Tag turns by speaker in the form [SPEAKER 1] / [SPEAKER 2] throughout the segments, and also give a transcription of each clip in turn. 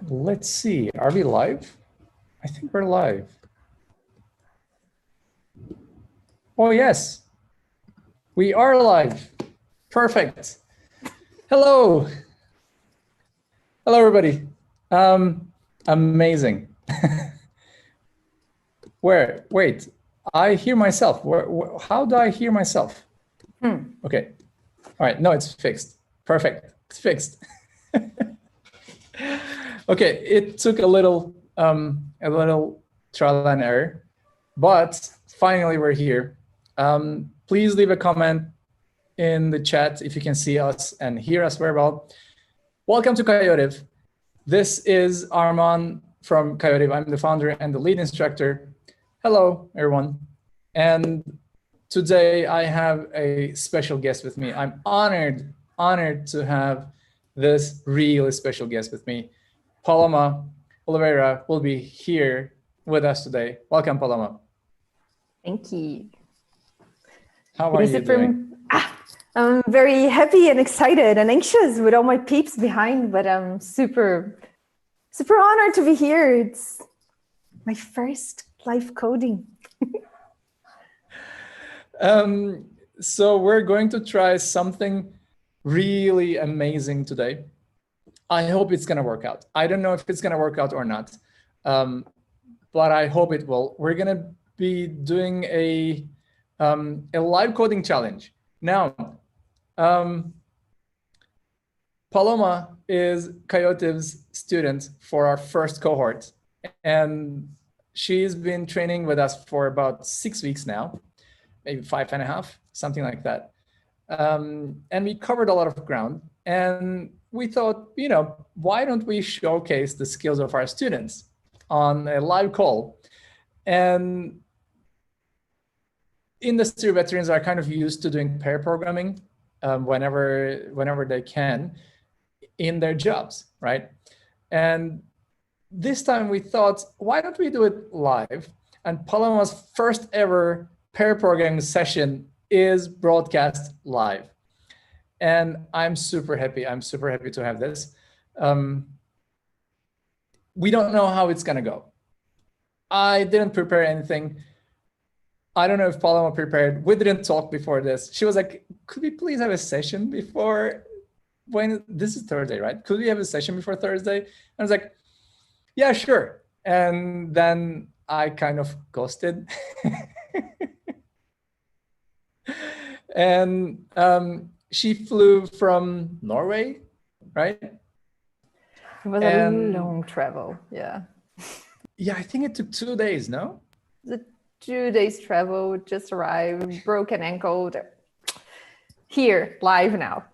[SPEAKER 1] Let's see, are we live? I think we're live. Oh, yes, we are live. Perfect. Hello. Hello, everybody. Amazing. Wait, I hear myself. How do I hear myself? Okay. All right. No, it's fixed. Perfect. It's fixed. Okay. It took a little trial and error, but finally we're here. Please leave a comment in the chat if you can see us and hear us very well. Welcome to Coyote. This is Arman from Coyote. I'm the founder and the lead instructor. Hello, everyone. And today I have a special guest with me. I'm honored to have this really special guest with me. Paloma Oliveira will be here with us today. Welcome, Paloma.
[SPEAKER 2] Thank you.
[SPEAKER 1] How are you doing?
[SPEAKER 2] I'm very happy and excited and anxious with all my peeps behind, but I'm super honored to be here. It's my first live coding.
[SPEAKER 1] So we're going to try something really amazing today. I hope it's going to work out. I don't know if it's going to work out or not, but I hope it will. We're going to be doing a live coding challenge. Now, Paloma is Coyote's student for our first cohort, and she's been training with us for about 6 weeks now, maybe 5.5, something like that. And we covered a lot of ground, and we thought, why don't we showcase the skills of our students on a live call? And industry veterans are kind of used to doing pair programming whenever they can in their jobs, right? And this time we thought, why don't we do it live? And Paloma's first ever pair programming session is broadcast live. And I'm super happy. I'm super happy to have this. We don't know how it's gonna go. I didn't prepare anything. I don't know if Paloma prepared. We didn't talk before this. She was like, could we please have a session before this is Thursday, right? Could we have a session before Thursday? And I was like, yeah, sure. And then I kind of ghosted. And she flew from Norway, right?
[SPEAKER 2] It was a long travel, yeah.
[SPEAKER 1] Yeah, I think it took 2 days, no?
[SPEAKER 2] The 2 days travel, just arrived, broken ankle, here, live now.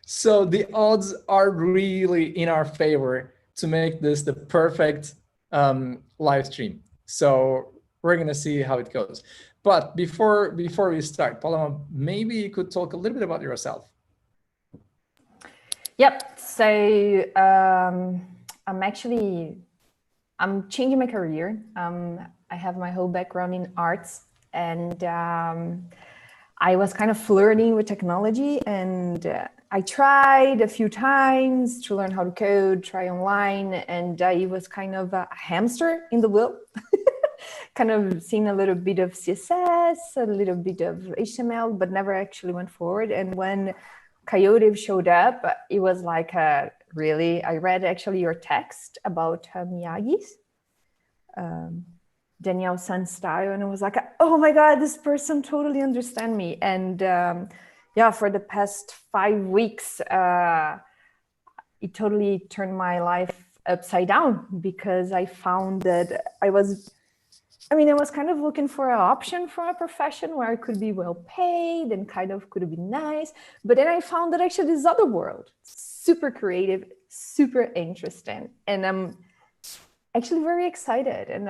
[SPEAKER 1] So the odds are really in our favor to make this the perfect live stream. So we're gonna see how it goes. But before we start, Paloma, maybe you could talk a little bit about yourself.
[SPEAKER 2] Yep. So I'm changing my career. I have my whole background in arts, and I was kind of flirting with technology, and I tried a few times to learn how to code, try online, and I was kind of a hamster in the wheel. Kind of seeing a little bit of CSS, a little bit of HTML, but never actually went forward. And when Coyote showed up, it was like, really, I read actually your text about Miyagi's, Danielle Sun's style, and I was like, oh my God, this person totally understands me. And yeah, for the past 5 weeks, it totally turned my life upside down, because I found that I was kind of looking for an option for a profession where I could be well paid and kind of could be nice. But then I found that actually this other world, super creative, super interesting. And I'm actually very excited. And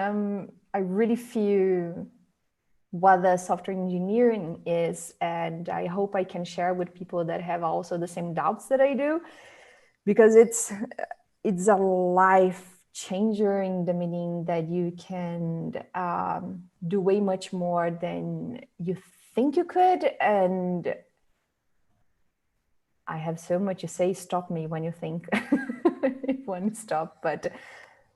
[SPEAKER 2] I really feel what the software engineering is. And I hope I can share with people that have also the same doubts that I do, because it's a life changer, in the meaning that you can do way much more than you think you could. And I have so much to say. Stop me when you think if one stop. But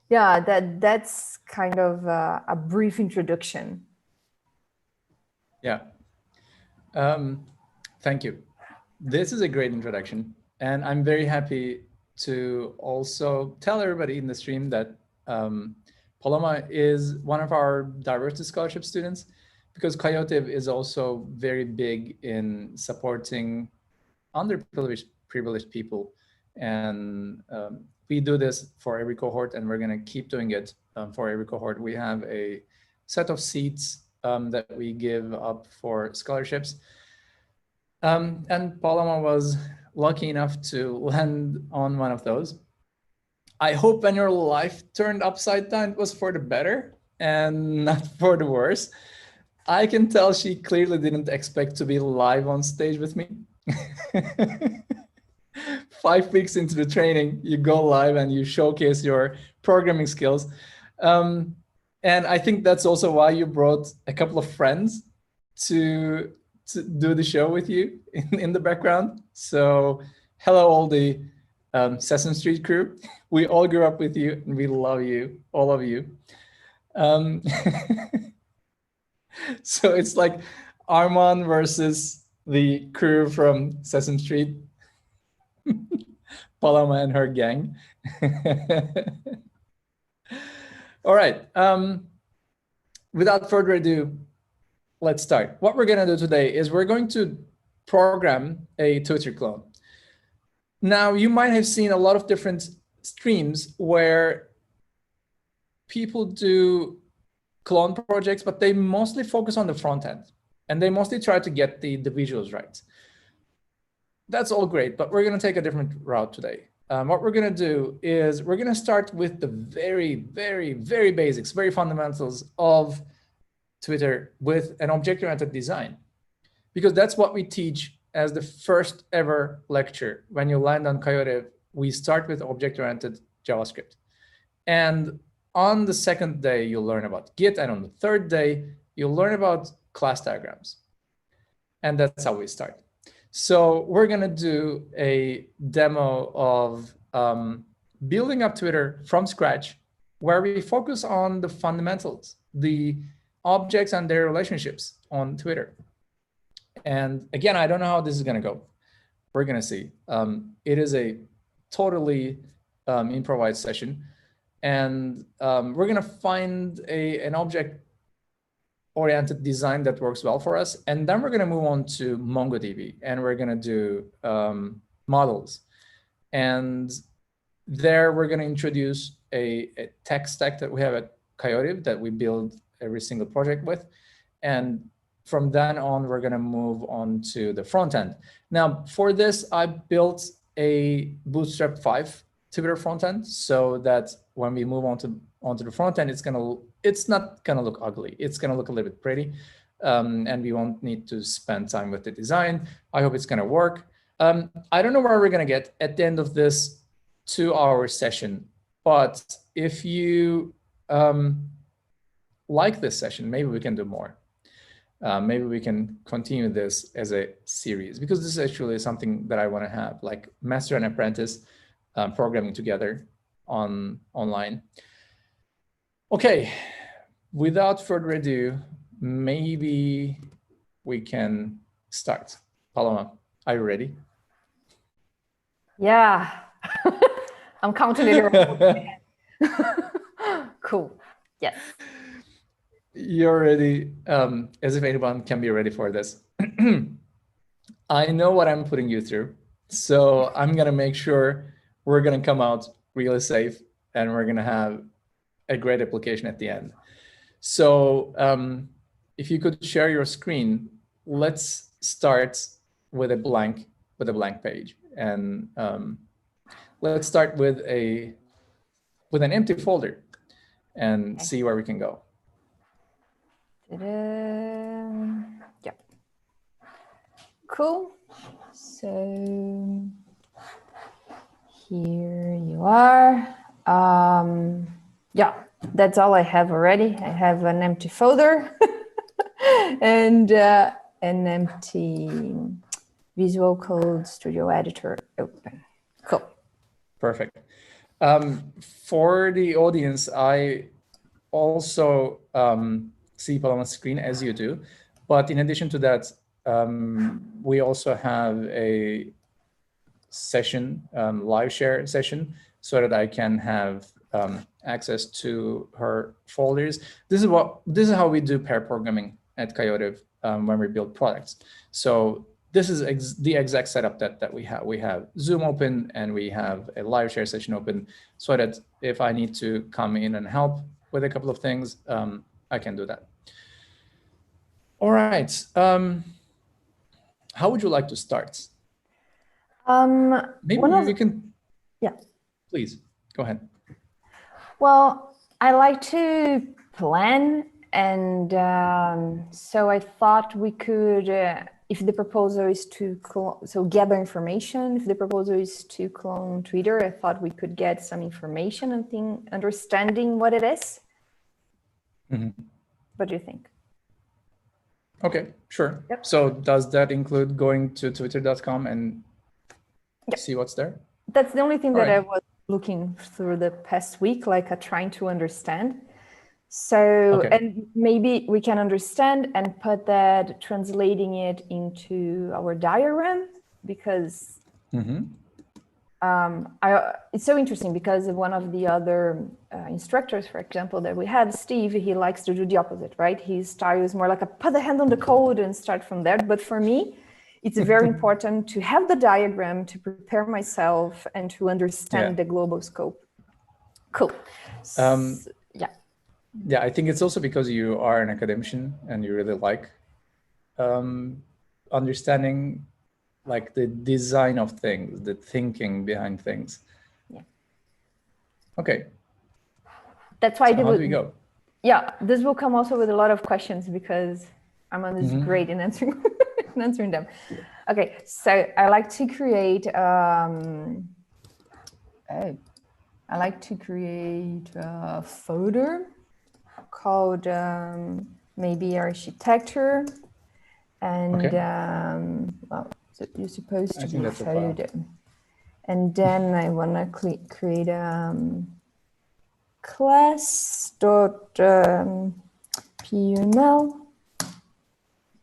[SPEAKER 2] yeah, that's kind of a brief introduction.
[SPEAKER 1] Yeah. Thank you. This is a great introduction. And I'm very happy to also tell everybody in the stream that Paloma is one of our diversity scholarship students, because Coyote is also very big in supporting underprivileged people. And we do this for every cohort, and we're going to keep doing it for every cohort. We have a set of seats that we give up for scholarships. And Paloma was lucky enough to land on one of those. I hope when your life turned upside down, it was for the better and not for the worse. I can tell she clearly didn't expect to be live on stage with me. 5 weeks into the training, you go live and you showcase your programming skills. And I think that's also why you brought a couple of friends to do the show with you in the background. So hello, all the Sesame Street crew. We all grew up with you and we love you, all of you. So it's like Armand versus the crew from Sesame Street, Paloma and her gang. All right. Without further ado, let's start. What we're going to do today is we're going to program a Twitter clone. Now, you might have seen a lot of different streams where people do clone projects, but they mostly focus on the front end and they mostly try to get the visuals right. That's all great, but we're going to take a different route today. What we're going to do is we're going to start with the very basics, very fundamentals of Twitter with an object-oriented design, because that's what we teach as the first ever lecture. When you land on Coyote, we start with object-oriented JavaScript. And on the second day, you'll learn about Git, and on the third day, you'll learn about class diagrams. And that's how we start. So we're going to do a demo of building up Twitter from scratch, where we focus on the fundamentals, the objects and their relationships on Twitter. And again, I don't know how this is going to go. We're going to see. It is a totally improvised session. And we're going to find an object-oriented design that works well for us. And then we're going to move on to MongoDB, and we're going to do models. And there we're going to introduce a tech stack that we have at Coyote that we build every single project with. And from then on, we're going to move on to the front end. Now, for this, I built a Bootstrap 5 Twitter front end so that when we move onto the front end, it's not going to look ugly. It's going to look a little bit pretty, and we won't need to spend time with the design. I hope it's going to work. I don't know where we're going to get at the end of this 2-hour session, but if you like this session, maybe we can do more. Maybe we can continue this as a series, because this is actually something that I want to have, like master and apprentice programming together online. Okay, without further ado, maybe we can start. Paloma, are you ready?
[SPEAKER 2] Yeah, I'm counting it. Cool. Yes.
[SPEAKER 1] You're ready, as if anyone can be ready for this. I know what I'm putting you through, so I'm gonna make sure we're gonna come out really safe, and we're gonna have a great application at the end. So if you could share your screen, let's start with a blank page, and let's start with an empty folder and see where we can go.
[SPEAKER 2] Yep. Cool. So here you are. Yeah, that's all I have already. I have an empty folder and an empty Visual Code Studio editor open. Cool.
[SPEAKER 1] Perfect. For the audience, I also see Palom's screen as you do, but in addition to that, we also have a session, live share session, so that I can have access to her folders. This is how we do pair programming at Coyote when we build products. So this is the exact setup that we have. We have Zoom open and we have a live share session open, so that if I need to come in and help with a couple of things, I can do that. All right. How would you like to start? Maybe we can.
[SPEAKER 2] Yeah.
[SPEAKER 1] Please go ahead.
[SPEAKER 2] Well, I like to plan, and so I thought we could, if the proposal is to gather information. If the proposal is to clone Twitter, I thought we could get some information and understanding what it is.
[SPEAKER 1] Mm-hmm.
[SPEAKER 2] What do you think?
[SPEAKER 1] Okay, sure.
[SPEAKER 2] Yep.
[SPEAKER 1] So does that include going to twitter.com and see what's there?
[SPEAKER 2] That's the only thing that I was looking through the past week, like trying to understand. So, and maybe we can understand and put that, translating it into our diagram, because it's so interesting, because one of the other instructors, for example, that we have, Steve, he likes to do the opposite, right? His style is more like a put the hand on the code and start from there. But for me, it's very important to have the diagram to prepare myself and to understand the global scope. Cool.
[SPEAKER 1] Yeah, I think it's also because you are an academician and you really like understanding like the design of things, the thinking behind things.
[SPEAKER 2] Yeah.
[SPEAKER 1] Okay.
[SPEAKER 2] That's why
[SPEAKER 1] so how do we go?
[SPEAKER 2] Yeah, this will come also with a lot of questions, because Armand is great in answering answering them. Okay, so I like to create a folder called maybe architecture, and well, so you're supposed to be a folder. And then I want to create class.puml.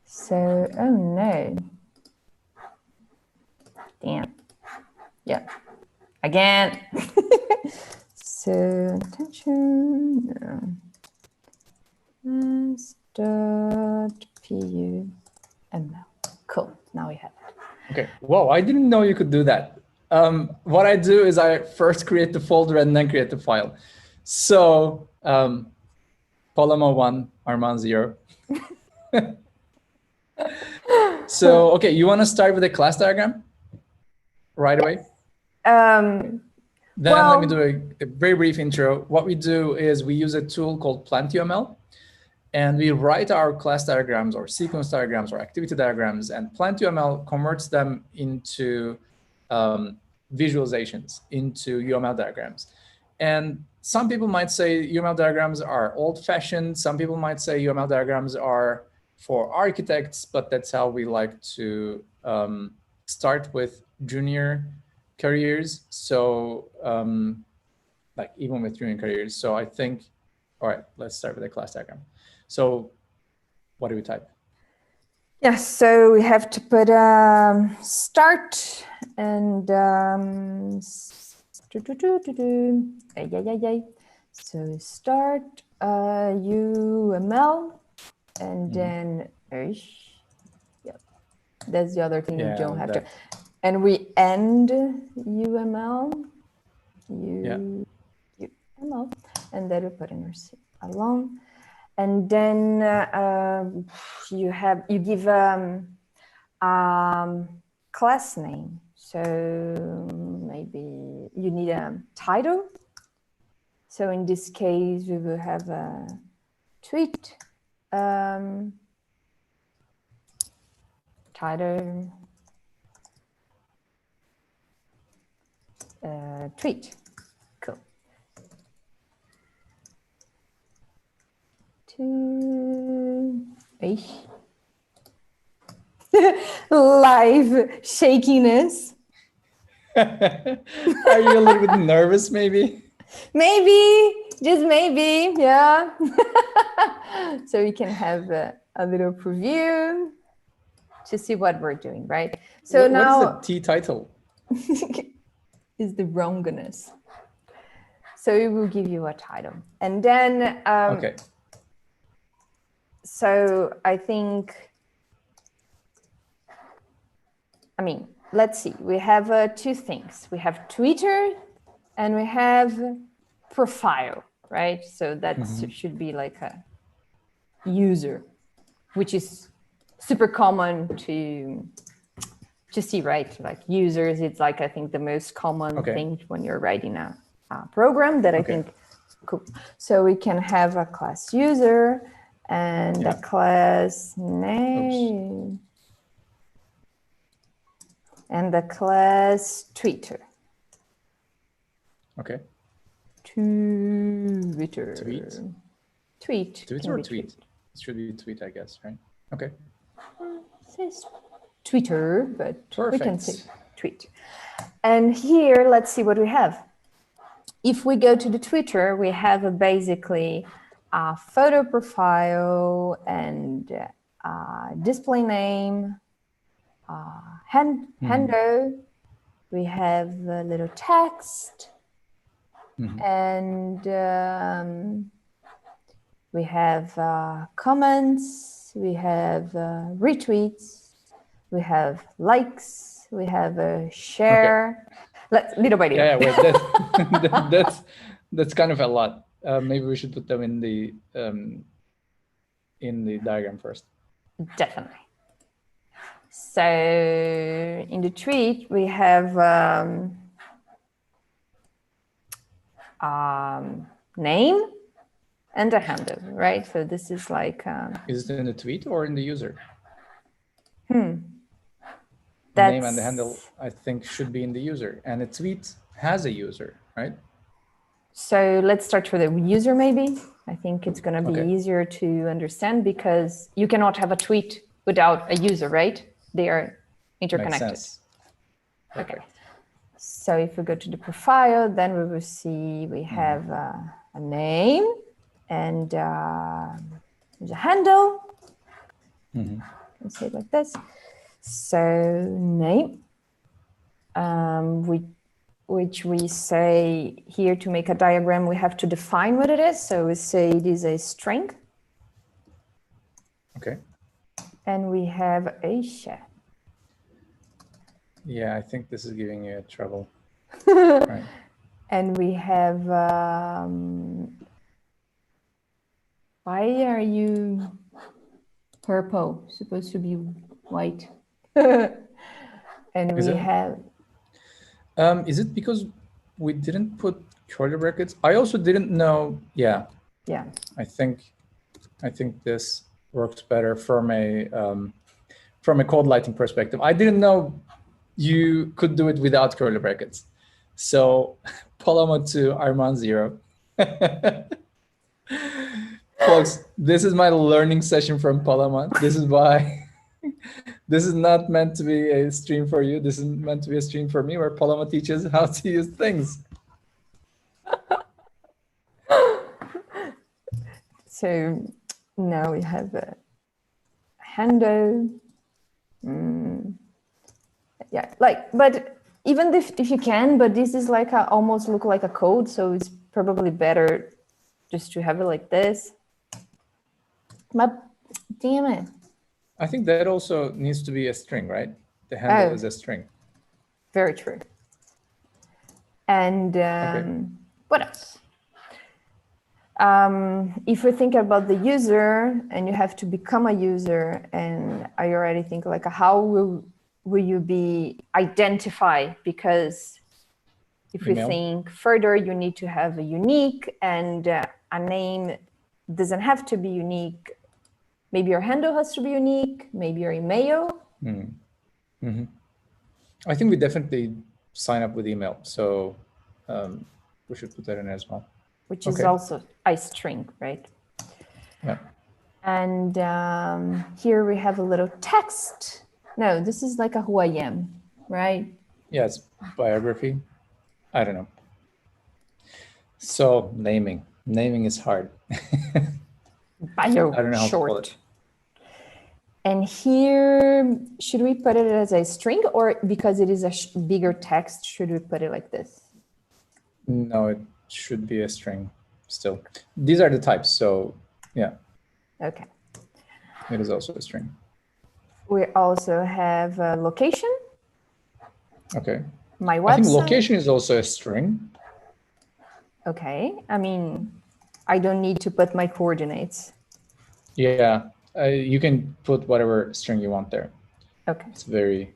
[SPEAKER 2] So, oh no. Damn. Yeah. Again. So, attention. Class.puml. Cool. Now we have it.
[SPEAKER 1] Okay. Whoa, I didn't know you could do that. What I do is I first create the folder and then create the file. So, Paloma 1, Armand 0. So, okay, you want to start with a class diagram right away? Then let me do a very brief intro. What we do is we use a tool called PlantUML, and we write our class diagrams or sequence diagrams or activity diagrams, and PlantUML converts them into visualizations, into UML diagrams. And some people might say UML diagrams are old-fashioned. Some people might say UML diagrams are for architects, but that's how we like to start with junior careers. So like even with junior careers. So I think, all right, let's start with a class diagram. So what do we type?
[SPEAKER 2] Yes, so we have to put start and so start UML, and then yeah, that's the other thing you don't have to. And we end UML, UML, and then we put in our alone. And then you give class name. So maybe you need a title. So in this case, we will have a tweet title tweet. Cool. Live shakiness.
[SPEAKER 1] Are you a little bit nervous, maybe?
[SPEAKER 2] Maybe, just maybe, yeah. So we can have a little preview to see what we're doing, right? So
[SPEAKER 1] What is the
[SPEAKER 2] now
[SPEAKER 1] T title?
[SPEAKER 2] is the wrongness. So it will give you a title. And then,
[SPEAKER 1] Okay.
[SPEAKER 2] so I think, I mean, let's see, we have two things. We have Twitter and we have profile, right? So that should be like a user, which is super common to see, right? Like users, it's like, I think the most common thing when you're writing a program that I think, cool. So we can have a class user and a class name. And the class Twitter.
[SPEAKER 1] Okay.
[SPEAKER 2] Twitter. Tweet.
[SPEAKER 1] Tweet or tweet? It should be tweet, I guess, right? Okay.
[SPEAKER 2] It says Twitter, but
[SPEAKER 1] Perfect.
[SPEAKER 2] we can say tweet. And here, let's see what we have. If we go to the Twitter, we have basically a photo profile and display name, handle. We have a little text, and we have comments, we have retweets, we have likes, we have a share. Let's little by little.
[SPEAKER 1] Yeah, wait, that's kind of a lot. Maybe we should put them in the diagram first.
[SPEAKER 2] Definitely. So in the tweet we have name and a handle, right? So this is like
[SPEAKER 1] is it in the tweet or in the user? The name and the handle, I think, should be in the user, and the tweet has a user, right?
[SPEAKER 2] So let's start with the user, maybe. I think it's going to be easier to understand because you cannot have a tweet without a user, right? They are interconnected.
[SPEAKER 1] Makes sense.
[SPEAKER 2] Okay. So if we go to the profile, then we will see we have a name and there's a handle. Let's say it like this. So name, which we say here to make a diagram, we have to define what it is. So we say it is a string.
[SPEAKER 1] Okay.
[SPEAKER 2] And we have a share.
[SPEAKER 1] Yeah, I think this is giving you trouble. Right.
[SPEAKER 2] And we have, why are you purple? Supposed to be white. And we have.
[SPEAKER 1] Is it because we didn't put curly brackets? I also didn't know. Yeah.
[SPEAKER 2] Yeah.
[SPEAKER 1] I think this works better from a code lighting perspective. I didn't know you could do it without curly brackets. So Paloma to Arman 0. Folks, this is my learning session from Paloma. This is why this is not meant to be a stream for you. This is meant to be a stream for me where Paloma teaches how to use things.
[SPEAKER 2] So now we have a handle. Yeah, like, but even if you can, but this is like almost look like a code, so it's probably better just to have it like this. But damn it.
[SPEAKER 1] I think that also needs to be a string, right? The handle is a string.
[SPEAKER 2] Very true. And what else? If we think about the user and you have to become a user, and I already think like how will you be identified? Because if we think further, you need to have a unique, and a name doesn't have to be unique. Maybe your handle has to be unique, maybe your email.
[SPEAKER 1] I think we definitely sign up with email, so we should put that in as well.
[SPEAKER 2] Which is also a string, right?
[SPEAKER 1] Yeah.
[SPEAKER 2] And here we have a little text. No, this is like a who I am, right?
[SPEAKER 1] Yes, biography. I don't know. So naming is hard.
[SPEAKER 2] Bio,
[SPEAKER 1] I don't know how to call it.
[SPEAKER 2] short. And here, should we put it as a string, or because it is a bigger text, should we put it like this?
[SPEAKER 1] No, it should be a string still. These are the types, so yeah.
[SPEAKER 2] Okay.
[SPEAKER 1] It is also a string.
[SPEAKER 2] We also have a location.
[SPEAKER 1] Okay.
[SPEAKER 2] My website.
[SPEAKER 1] I think location is also a string.
[SPEAKER 2] Okay. I mean, I don't need to put my coordinates.
[SPEAKER 1] Yeah, you can put whatever string you want there.
[SPEAKER 2] Okay.
[SPEAKER 1] It's very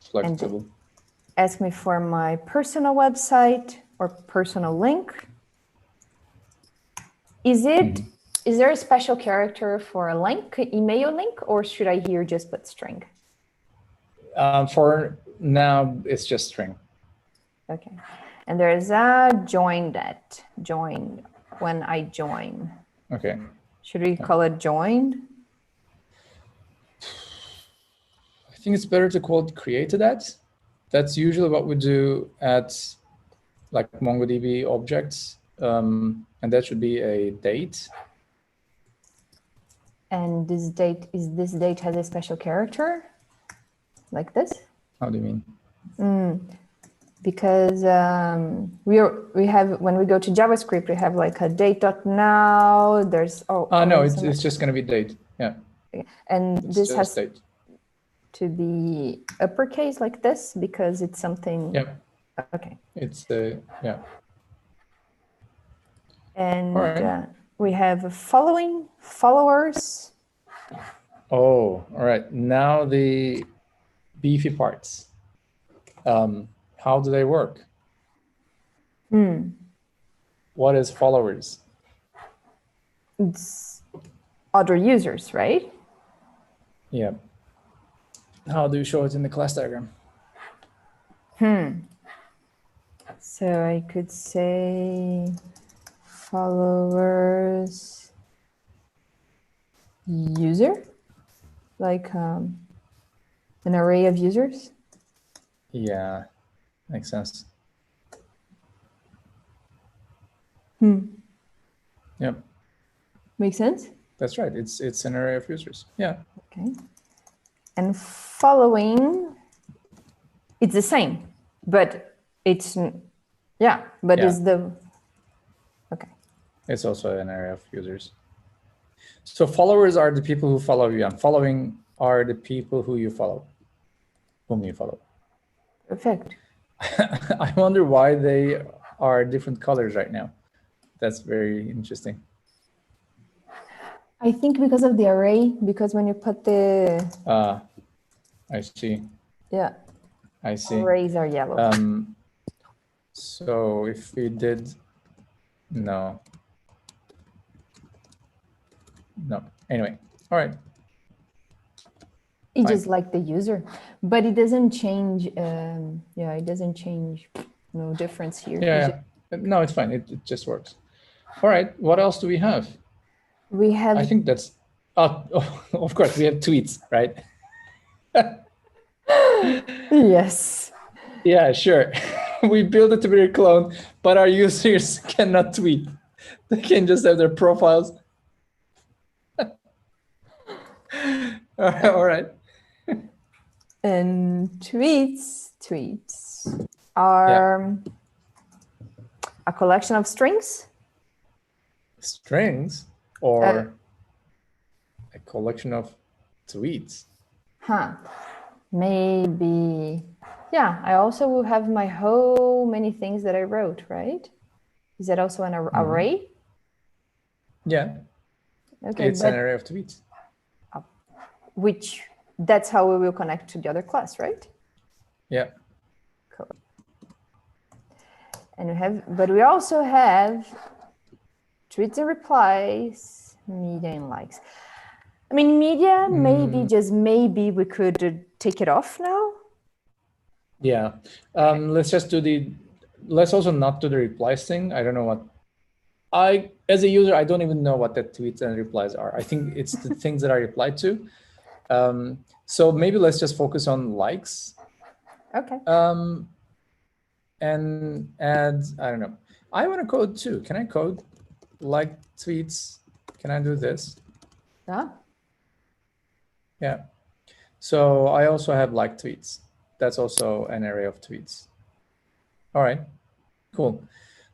[SPEAKER 1] flexible.
[SPEAKER 2] And ask me for my personal website or personal link. Is there a special character for a link, email link, or should I here just put string?
[SPEAKER 1] For now, it's just string.
[SPEAKER 2] Okay. And there's a join that. Join when I join.
[SPEAKER 1] Okay.
[SPEAKER 2] Should we call it joined?
[SPEAKER 1] I think it's better to call it created at. That's usually what we do at like MongoDB objects. And that should be a date.
[SPEAKER 2] And this date has a special character like this?
[SPEAKER 1] How do you mean?
[SPEAKER 2] Because we have, when we go to JavaScript, we have like a date.now. There's
[SPEAKER 1] no, it's just going to be date. Yeah.
[SPEAKER 2] And
[SPEAKER 1] it's
[SPEAKER 2] this has
[SPEAKER 1] date.
[SPEAKER 2] To be uppercase like this because it's something.
[SPEAKER 1] Yeah.
[SPEAKER 2] Okay.
[SPEAKER 1] It's yeah.
[SPEAKER 2] And
[SPEAKER 1] right.
[SPEAKER 2] We have following, followers.
[SPEAKER 1] Oh, all right. Now the beefy parts. How do they work? What is followers?
[SPEAKER 2] It's other users, right?
[SPEAKER 1] Yeah. How do you show it in the class diagram?
[SPEAKER 2] So I could say followers user, like an array of users.
[SPEAKER 1] Yeah, makes sense. Yep.
[SPEAKER 2] Makes sense?
[SPEAKER 1] That's right. It's an array of users. Yeah.
[SPEAKER 2] Okay. And following, it's the same, but it's it's the okay.
[SPEAKER 1] It's also an array of users. So followers are the people who follow you, and following are the people who you follow, whom you follow.
[SPEAKER 2] Perfect.
[SPEAKER 1] I wonder why they are different colors right now. That's very interesting.
[SPEAKER 2] I think because of the array, because when you put the...
[SPEAKER 1] I see.
[SPEAKER 2] Yeah.
[SPEAKER 1] I see.
[SPEAKER 2] Arrays are yellow.
[SPEAKER 1] So if we did, no. Anyway, all right.
[SPEAKER 2] It's just like the user, but it doesn't change. It doesn't change. No difference here.
[SPEAKER 1] Yeah. No, it's fine. It just works. All right. What else do we have?
[SPEAKER 2] We have.
[SPEAKER 1] I think that's. Of course, we have tweets, right?
[SPEAKER 2] Yes.
[SPEAKER 1] Yeah, sure. We build a Twitter clone, but our users cannot tweet. They can just have their profiles. All right.
[SPEAKER 2] And tweets are a collection of strings.
[SPEAKER 1] Strings or a collection of tweets?
[SPEAKER 2] Maybe. Yeah, I also will have my whole many things that I wrote, right? Is that also an array?
[SPEAKER 1] Yeah.
[SPEAKER 2] Okay.
[SPEAKER 1] It's an array of tweets.
[SPEAKER 2] Which that's how we will connect to the other class, right?
[SPEAKER 1] Yeah.
[SPEAKER 2] Cool. And we also have tweets and replies, media and likes. I mean, media, maybe we could take it off now.
[SPEAKER 1] Yeah. Let's also not do the replies thing. I don't know what, as a user, I don't even know what the tweets and replies are. I think it's the things that are replied to. So maybe let's just focus on likes.
[SPEAKER 2] Okay.
[SPEAKER 1] And add, I don't know. I want to code too. Can I code like tweets? Can I do this?
[SPEAKER 2] Yeah.
[SPEAKER 1] Yeah. So I also have like tweets. That's also an array of tweets. All right, cool.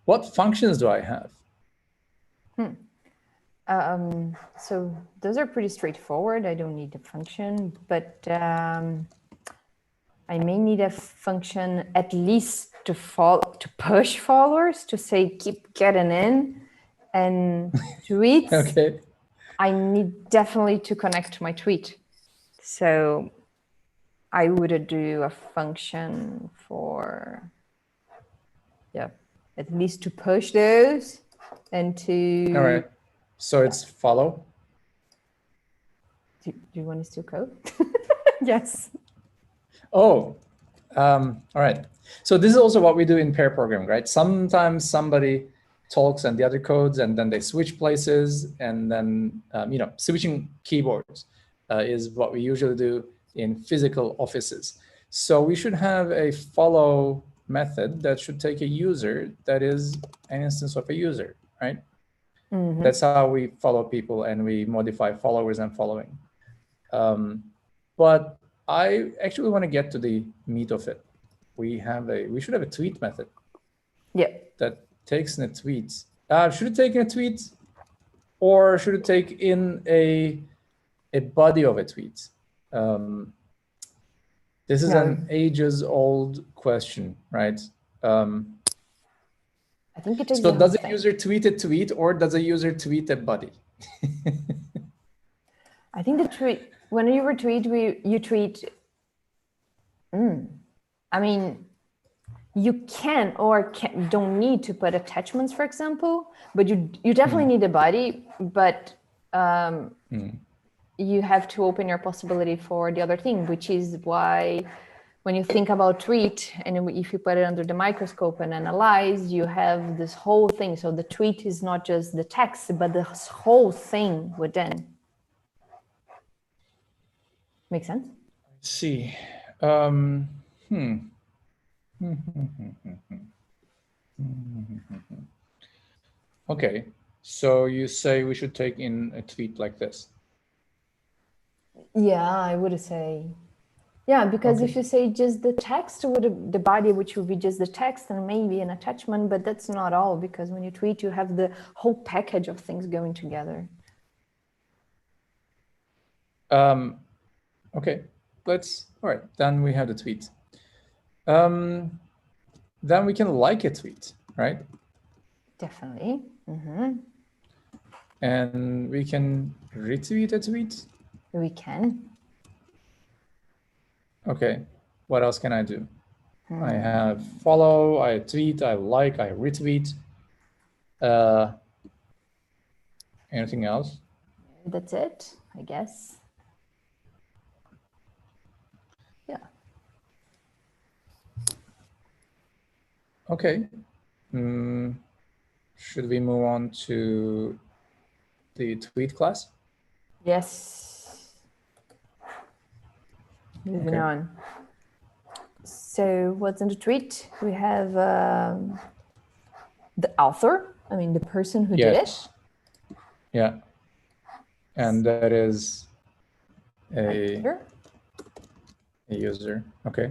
[SPEAKER 1] What functions do I have?
[SPEAKER 2] So those are pretty straightforward. I don't need a function, but I may need a function at least to push followers, to say keep getting in, and tweets.
[SPEAKER 1] Okay.
[SPEAKER 2] I need definitely to connect to my tweet. So I would do a function for, yeah, at least to push those and to.
[SPEAKER 1] All right. So it's follow.
[SPEAKER 2] Do you want to still code? Yes.
[SPEAKER 1] Oh, all right. So this is also what we do in pair programming, right? Sometimes somebody talks and the other codes, and then they switch places, and then switching keyboards is what we usually do in physical offices. So we should have a follow method that should take a user that is an instance of a user, right? Mm-hmm. That's how we follow people, and we modify followers and following. But I actually want to get to the meat of it. We should have a tweet method.
[SPEAKER 2] Yeah.
[SPEAKER 1] That takes in a tweet. Should it take in a tweet, or should it take in a body of a tweet? This is an ages-old question, right?
[SPEAKER 2] I think it takes.
[SPEAKER 1] So does a user tweet a tweet, or does a user tweet a body?
[SPEAKER 2] I think the tweet, when you retweet, you tweet. I mean, you can or don't need to put attachments, for example, but you definitely need a body, but you have to open your possibility for the other thing, which is why when you think about tweet, and if you put it under the microscope and analyze, you have this whole thing. So the tweet is not just the text, but this whole thing within. Make sense?
[SPEAKER 1] See. Okay, so you say we should take in a tweet like this?
[SPEAKER 2] Yeah, I would say. Yeah, because if you say just the text, the body, which would be just the text and maybe an attachment, but that's not all, because when you tweet, you have the whole package of things going together.
[SPEAKER 1] Okay, all right, then we have the tweet. Then we can like a tweet, right?
[SPEAKER 2] Definitely. Mm-hmm.
[SPEAKER 1] And we can retweet a tweet?
[SPEAKER 2] We can.
[SPEAKER 1] Okay, what else can I do? I have follow, I tweet, I like, I retweet. Anything else?
[SPEAKER 2] That's it, I guess. Yeah.
[SPEAKER 1] Okay. Should we move on to the tweet class?
[SPEAKER 2] Yes. Moving on. So what's in the tweet? We have the author, I mean the person who did it.
[SPEAKER 1] Yeah. And that is a user. Okay.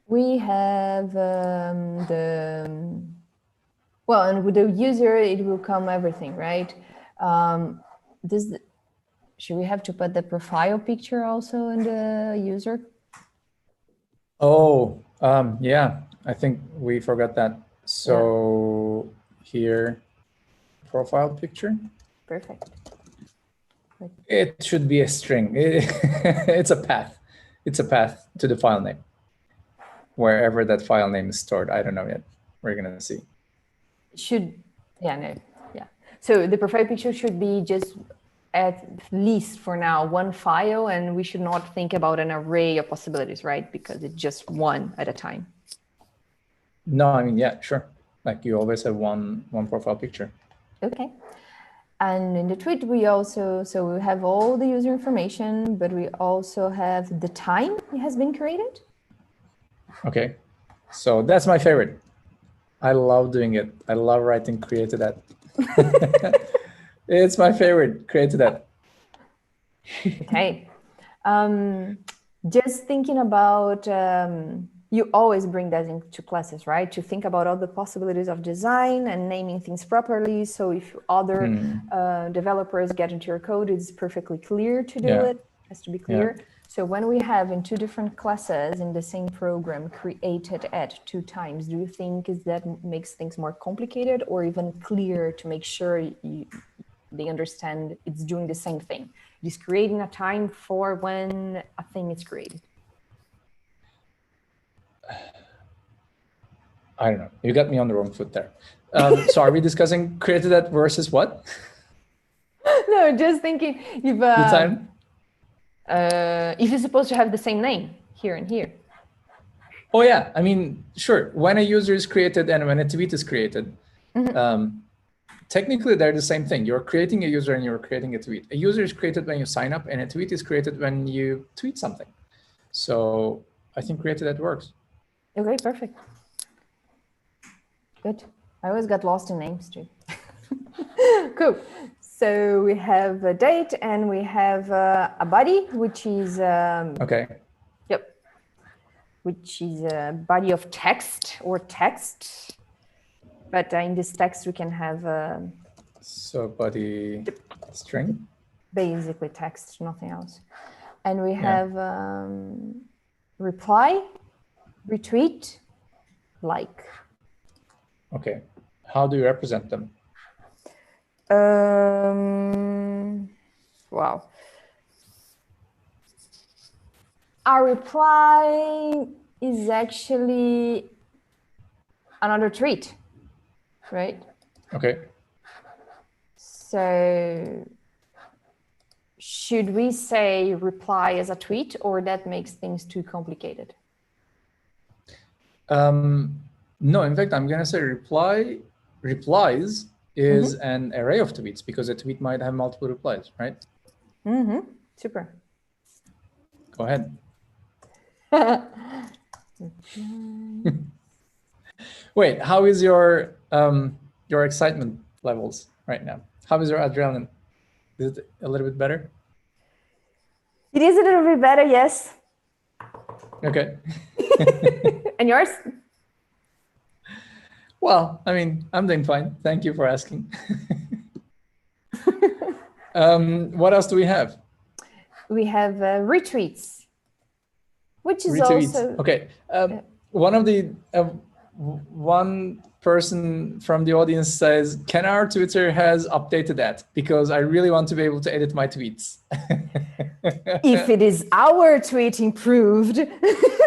[SPEAKER 2] We have and with the user, it will come everything, right? Should we have to put the profile picture also in the user?
[SPEAKER 1] Oh, yeah, I think we forgot that. So here, profile picture.
[SPEAKER 2] Perfect.
[SPEAKER 1] It should be a string. It's a path. It's a path to the file name. Wherever that file name is stored, I don't know yet. We're gonna see.
[SPEAKER 2] So the profile picture should be just at least for now one file, and we should not think about an array of possibilities, right? Because it's just one at a time.
[SPEAKER 1] No, I mean, yeah, sure. Like you always have one profile picture.
[SPEAKER 2] Okay. And in the tweet, we have all the user information, but we also have the time it has been created.
[SPEAKER 1] Okay, so that's my favorite. I love doing it. I love writing create to that. It's my favorite, create to that.
[SPEAKER 2] Okay. Just thinking about, you always bring that into classes, right? To think about all the possibilities of design and naming things properly. So if other developers get into your code, it's perfectly clear to do it. Has to be clear.
[SPEAKER 1] Yeah.
[SPEAKER 2] So when we have in two different classes in the same program created at 2 times, do you think is that makes things more complicated or even clear to make sure they understand it's doing the same thing? It is creating a time for when a thing is created.
[SPEAKER 1] I don't know. You got me on the wrong foot there. So are we discussing created that versus what?
[SPEAKER 2] No, just thinking if
[SPEAKER 1] The time?
[SPEAKER 2] if you're supposed to have the same name here and here.
[SPEAKER 1] Oh yeah, I mean, sure. When a user is created and when a tweet is created, technically they're the same thing. You're creating a user and you're creating a tweet. A user is created when you sign up and a tweet is created when you tweet something. So I think created that works.
[SPEAKER 2] Okay, perfect. Good. I always got lost in names too. Cool. So we have a date and we have a body, which is
[SPEAKER 1] okay.
[SPEAKER 2] Yep. Which is a body of text or text. But in this text we can have
[SPEAKER 1] so body string.
[SPEAKER 2] Basically text, nothing else. And we have reply, retweet, like.
[SPEAKER 1] Okay. How do you represent them?
[SPEAKER 2] Wow. Our reply is actually another tweet, right?
[SPEAKER 1] Okay.
[SPEAKER 2] So should we say reply as a tweet, or that makes things too complicated?
[SPEAKER 1] No, in fact, I'm going to say replies is an array of tweets because a tweet might have multiple replies, right?
[SPEAKER 2] Super.
[SPEAKER 1] Go ahead. Wait, how is your excitement levels right now? How is your adrenaline? Is it a little bit better?
[SPEAKER 2] It is a little bit better, yes.
[SPEAKER 1] Okay.
[SPEAKER 2] And yours?
[SPEAKER 1] Well, I mean, I'm doing fine. Thank you for asking. What else do we have?
[SPEAKER 2] We have retweets, which is
[SPEAKER 1] retweets.
[SPEAKER 2] Also...
[SPEAKER 1] Okay. One person from the audience says, can our Twitter has updated that? Because I really want to be able to edit my tweets.
[SPEAKER 2] If it is our tweet improved,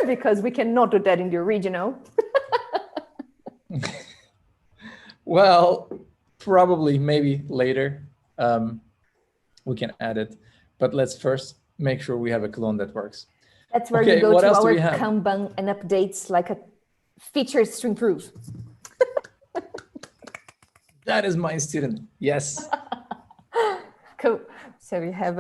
[SPEAKER 2] because we cannot do that in the original.
[SPEAKER 1] Well, probably, maybe later we can add it. But let's first make sure we have a clone that works.
[SPEAKER 2] That's where you go to our Kanban and updates like a features to improve.
[SPEAKER 1] That is my student. Yes.
[SPEAKER 2] Cool. So we have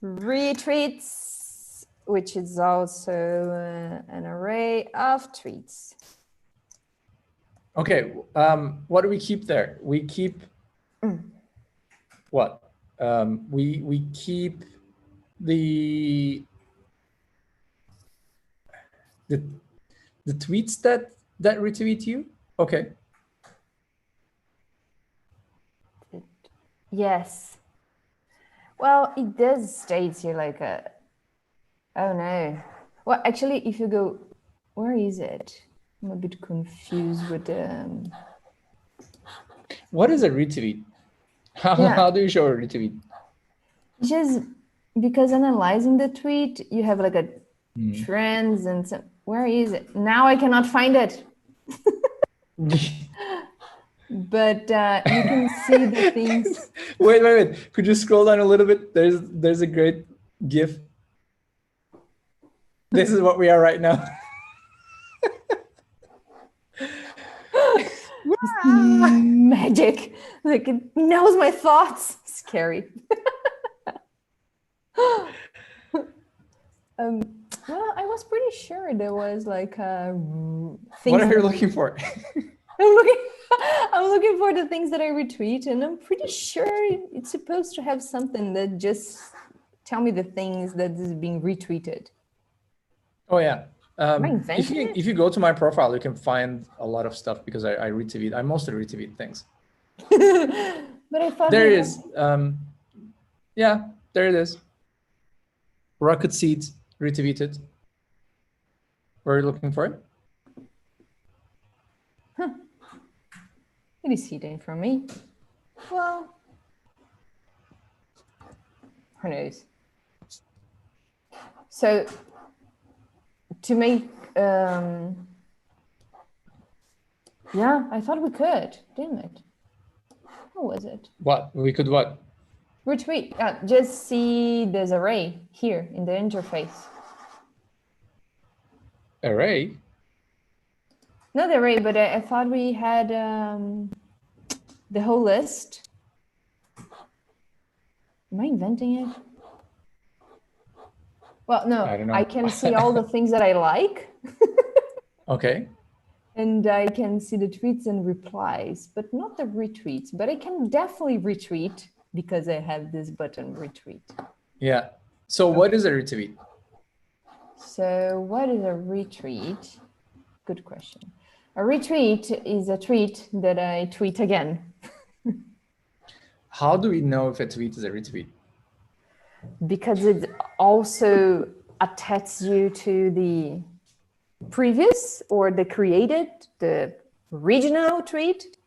[SPEAKER 2] retweets, which is also an array of tweets.
[SPEAKER 1] Okay. What do we keep there? We keep what? We keep the tweets that retweet you. Okay.
[SPEAKER 2] Yes. Well, it does state here like a, oh no. Well, actually, if you go, where is it? I'm a bit confused with
[SPEAKER 1] What is a retweet? How do you show a retweet?
[SPEAKER 2] Just because analyzing the tweet, you have like a trends and some, where is it? Now I cannot find it. But you can see the things.
[SPEAKER 1] Wait. Could you scroll down a little bit? There's a great GIF. This is what we are right now.
[SPEAKER 2] Magic. Like it knows my thoughts. Scary. Well, I was pretty sure there was like
[SPEAKER 1] What are you looking for?
[SPEAKER 2] I'm looking, I'm looking for the things that I retweet, and I'm pretty sure it's supposed to have something that just tell me the things that is being retweeted.
[SPEAKER 1] Oh yeah.
[SPEAKER 2] Am I inventing it?
[SPEAKER 1] If you go to my profile, you can find a lot of stuff because I retweet. I mostly retweet things.
[SPEAKER 2] But I thought
[SPEAKER 1] There it is. Yeah, there it is. Rocket Seeds retweeted. Were you looking for it?
[SPEAKER 2] it is hidden from me. Well, who knows? So to make, yeah, I thought we could, didn't it? How was it?
[SPEAKER 1] What? We could what?
[SPEAKER 2] Retweet. Just see this array here in the interface.
[SPEAKER 1] Array?
[SPEAKER 2] Not array, but I thought we had the whole list. Am I inventing it? Well, no,
[SPEAKER 1] I don't know.
[SPEAKER 2] I can see all the things that I like.
[SPEAKER 1] Okay.
[SPEAKER 2] And I can see the tweets and replies, but not the retweets. But I can definitely retweet because I have this button, retweet.
[SPEAKER 1] Yeah. So what is a retweet?
[SPEAKER 2] So what is a retweet? Good question. A retweet is a tweet that I tweet again.
[SPEAKER 1] How do we know if a tweet is a retweet?
[SPEAKER 2] Because it also attaches you to the previous or the created, the original tweet.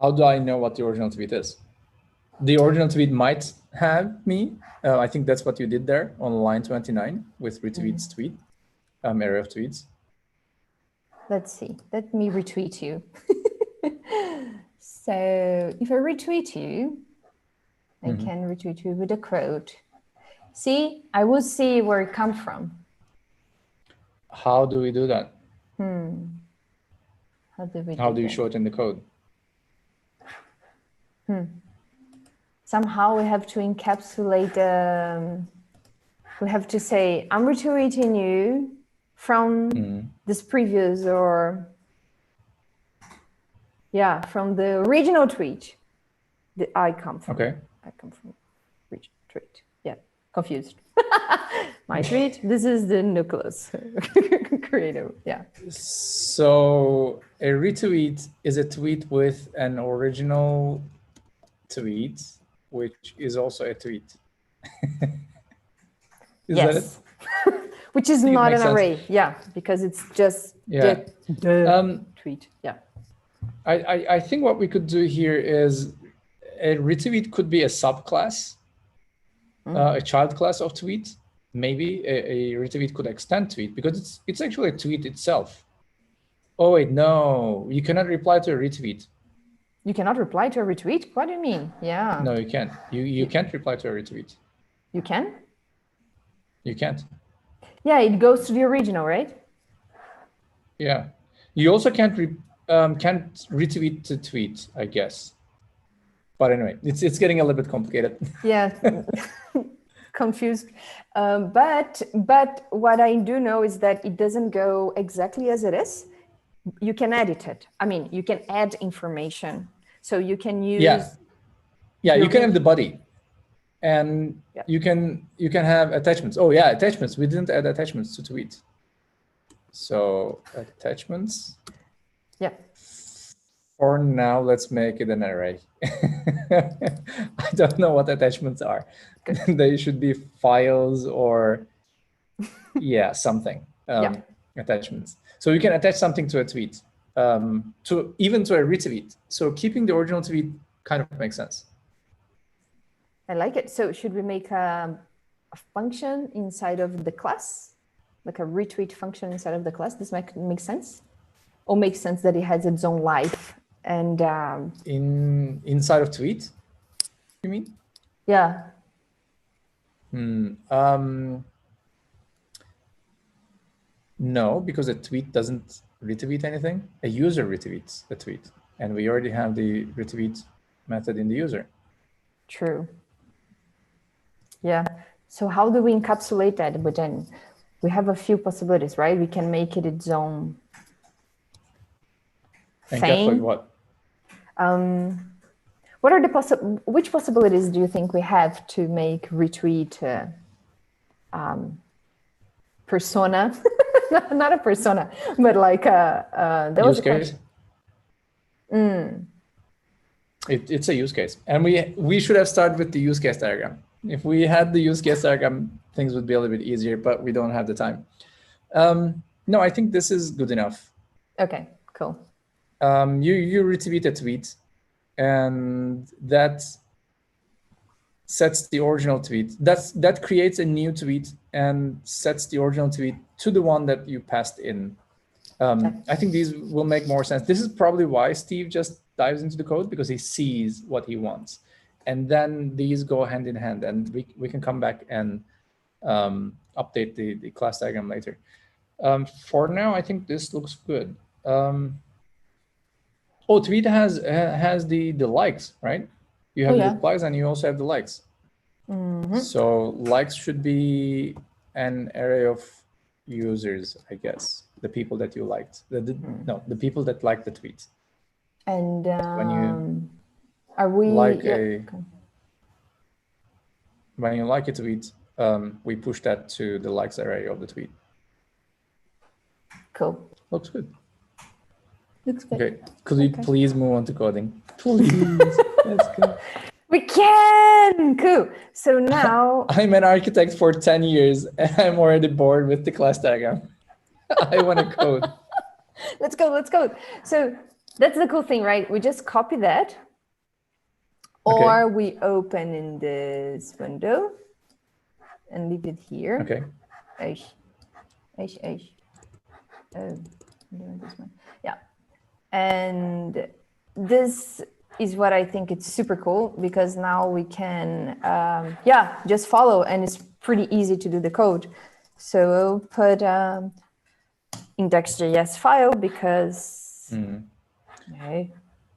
[SPEAKER 1] How do I know what the original tweet is? The original tweet might have me. I think that's what you did there on line 29 with retweets tweet, array of tweets.
[SPEAKER 2] Let's see. Let me retweet you. So if I retweet you, I can retweet you with a quote. See, I will see where it comes from.
[SPEAKER 1] How do we do that?
[SPEAKER 2] How
[SPEAKER 1] do you show it in the code?
[SPEAKER 2] Somehow we have to encapsulate, we have to say, I'm retweeting you from this previous or, yeah, from the original tweet that I come from.
[SPEAKER 1] Okay.
[SPEAKER 2] I come from tweet. Yeah, confused. My tweet, this is the nucleus. Creative, yeah.
[SPEAKER 1] So a retweet is a tweet with an original tweet, which is also a tweet.
[SPEAKER 2] Yes. That it? Which is not an array, yeah, because it's just the tweet, yeah.
[SPEAKER 1] I think what we could do here is a retweet could be a subclass, a child class of tweet. Maybe a retweet could extend tweet because it's actually a tweet itself. Oh wait, no, you cannot reply to a retweet.
[SPEAKER 2] You cannot reply to a retweet? What do you mean? Yeah.
[SPEAKER 1] No, you can't. You can't reply to a retweet.
[SPEAKER 2] You can?
[SPEAKER 1] You can't.
[SPEAKER 2] Yeah, it goes to the original, right?
[SPEAKER 1] Yeah. You also can't retweet to tweet, I guess. But anyway, it's getting a little bit complicated.
[SPEAKER 2] Yeah, confused. But what I do know is that it doesn't go exactly as it is. You can edit it. I mean, you can add information. So you can use.
[SPEAKER 1] Yeah, you can have the body, and you can have attachments. Oh yeah, attachments. We didn't add attachments to tweet. So attachments.
[SPEAKER 2] Yeah.
[SPEAKER 1] For now, let's make it an array. I don't know what attachments are. They should be files or something. Attachments. So you can attach something to a tweet, even to a retweet. So keeping the original tweet kind of makes sense.
[SPEAKER 2] I like it. So should we make a function inside of the class, like a retweet function inside of the class? This might make sense, or makes sense that it has its own life and
[SPEAKER 1] inside of tweet, you mean?
[SPEAKER 2] Yeah.
[SPEAKER 1] No, because a tweet doesn't retweet anything. A user retweets a tweet, and we already have the retweet method in the user.
[SPEAKER 2] True. Yeah. So how do we encapsulate that? But then we have a few possibilities, right? We can make it its own
[SPEAKER 1] Encapsulate
[SPEAKER 2] thing.
[SPEAKER 1] what?
[SPEAKER 2] What are the which possibilities do you think we have to make retweet persona? Not a persona, but like there was
[SPEAKER 1] Use
[SPEAKER 2] a
[SPEAKER 1] case. It's a use case, and we should have started with the use case diagram. If we had the use case diagram, things would be a little bit easier, but we don't have the time. No, I think this is good enough.
[SPEAKER 2] Okay, cool.
[SPEAKER 1] You retweet a tweet, and that sets the original tweet. That creates a new tweet and sets the original tweet to the one that you passed in. I think these will make more sense. This is probably why Steve just dives into the code, because he sees what he wants. And then these go hand in hand, and we can come back and update the class diagram later. For now, I think this looks good. Oh, tweet has the likes, right? You have the replies and you also have the likes. So likes should be an array of users, I guess. The people that you liked. No, the people that liked the tweet.
[SPEAKER 2] And
[SPEAKER 1] when you
[SPEAKER 2] are we
[SPEAKER 1] when you like a tweet, we push that to the likes array of the tweet.
[SPEAKER 2] Cool.
[SPEAKER 1] Looks good.
[SPEAKER 2] Looks good.
[SPEAKER 1] Okay. Could we please move on to coding? Please. Let's go.
[SPEAKER 2] We can. Cool. So now
[SPEAKER 1] I'm an architect for 10 years and I'm already bored with the class diagram. I want to code.
[SPEAKER 2] Let's go. Let's go. So that's the cool thing, right? We just copy that, or we open in this window and leave it here.
[SPEAKER 1] Okay.
[SPEAKER 2] This one. Yeah. And this is what I think it's super cool, because now we can, just follow, and it's pretty easy to do the code. So we'll put index.js file because, okay,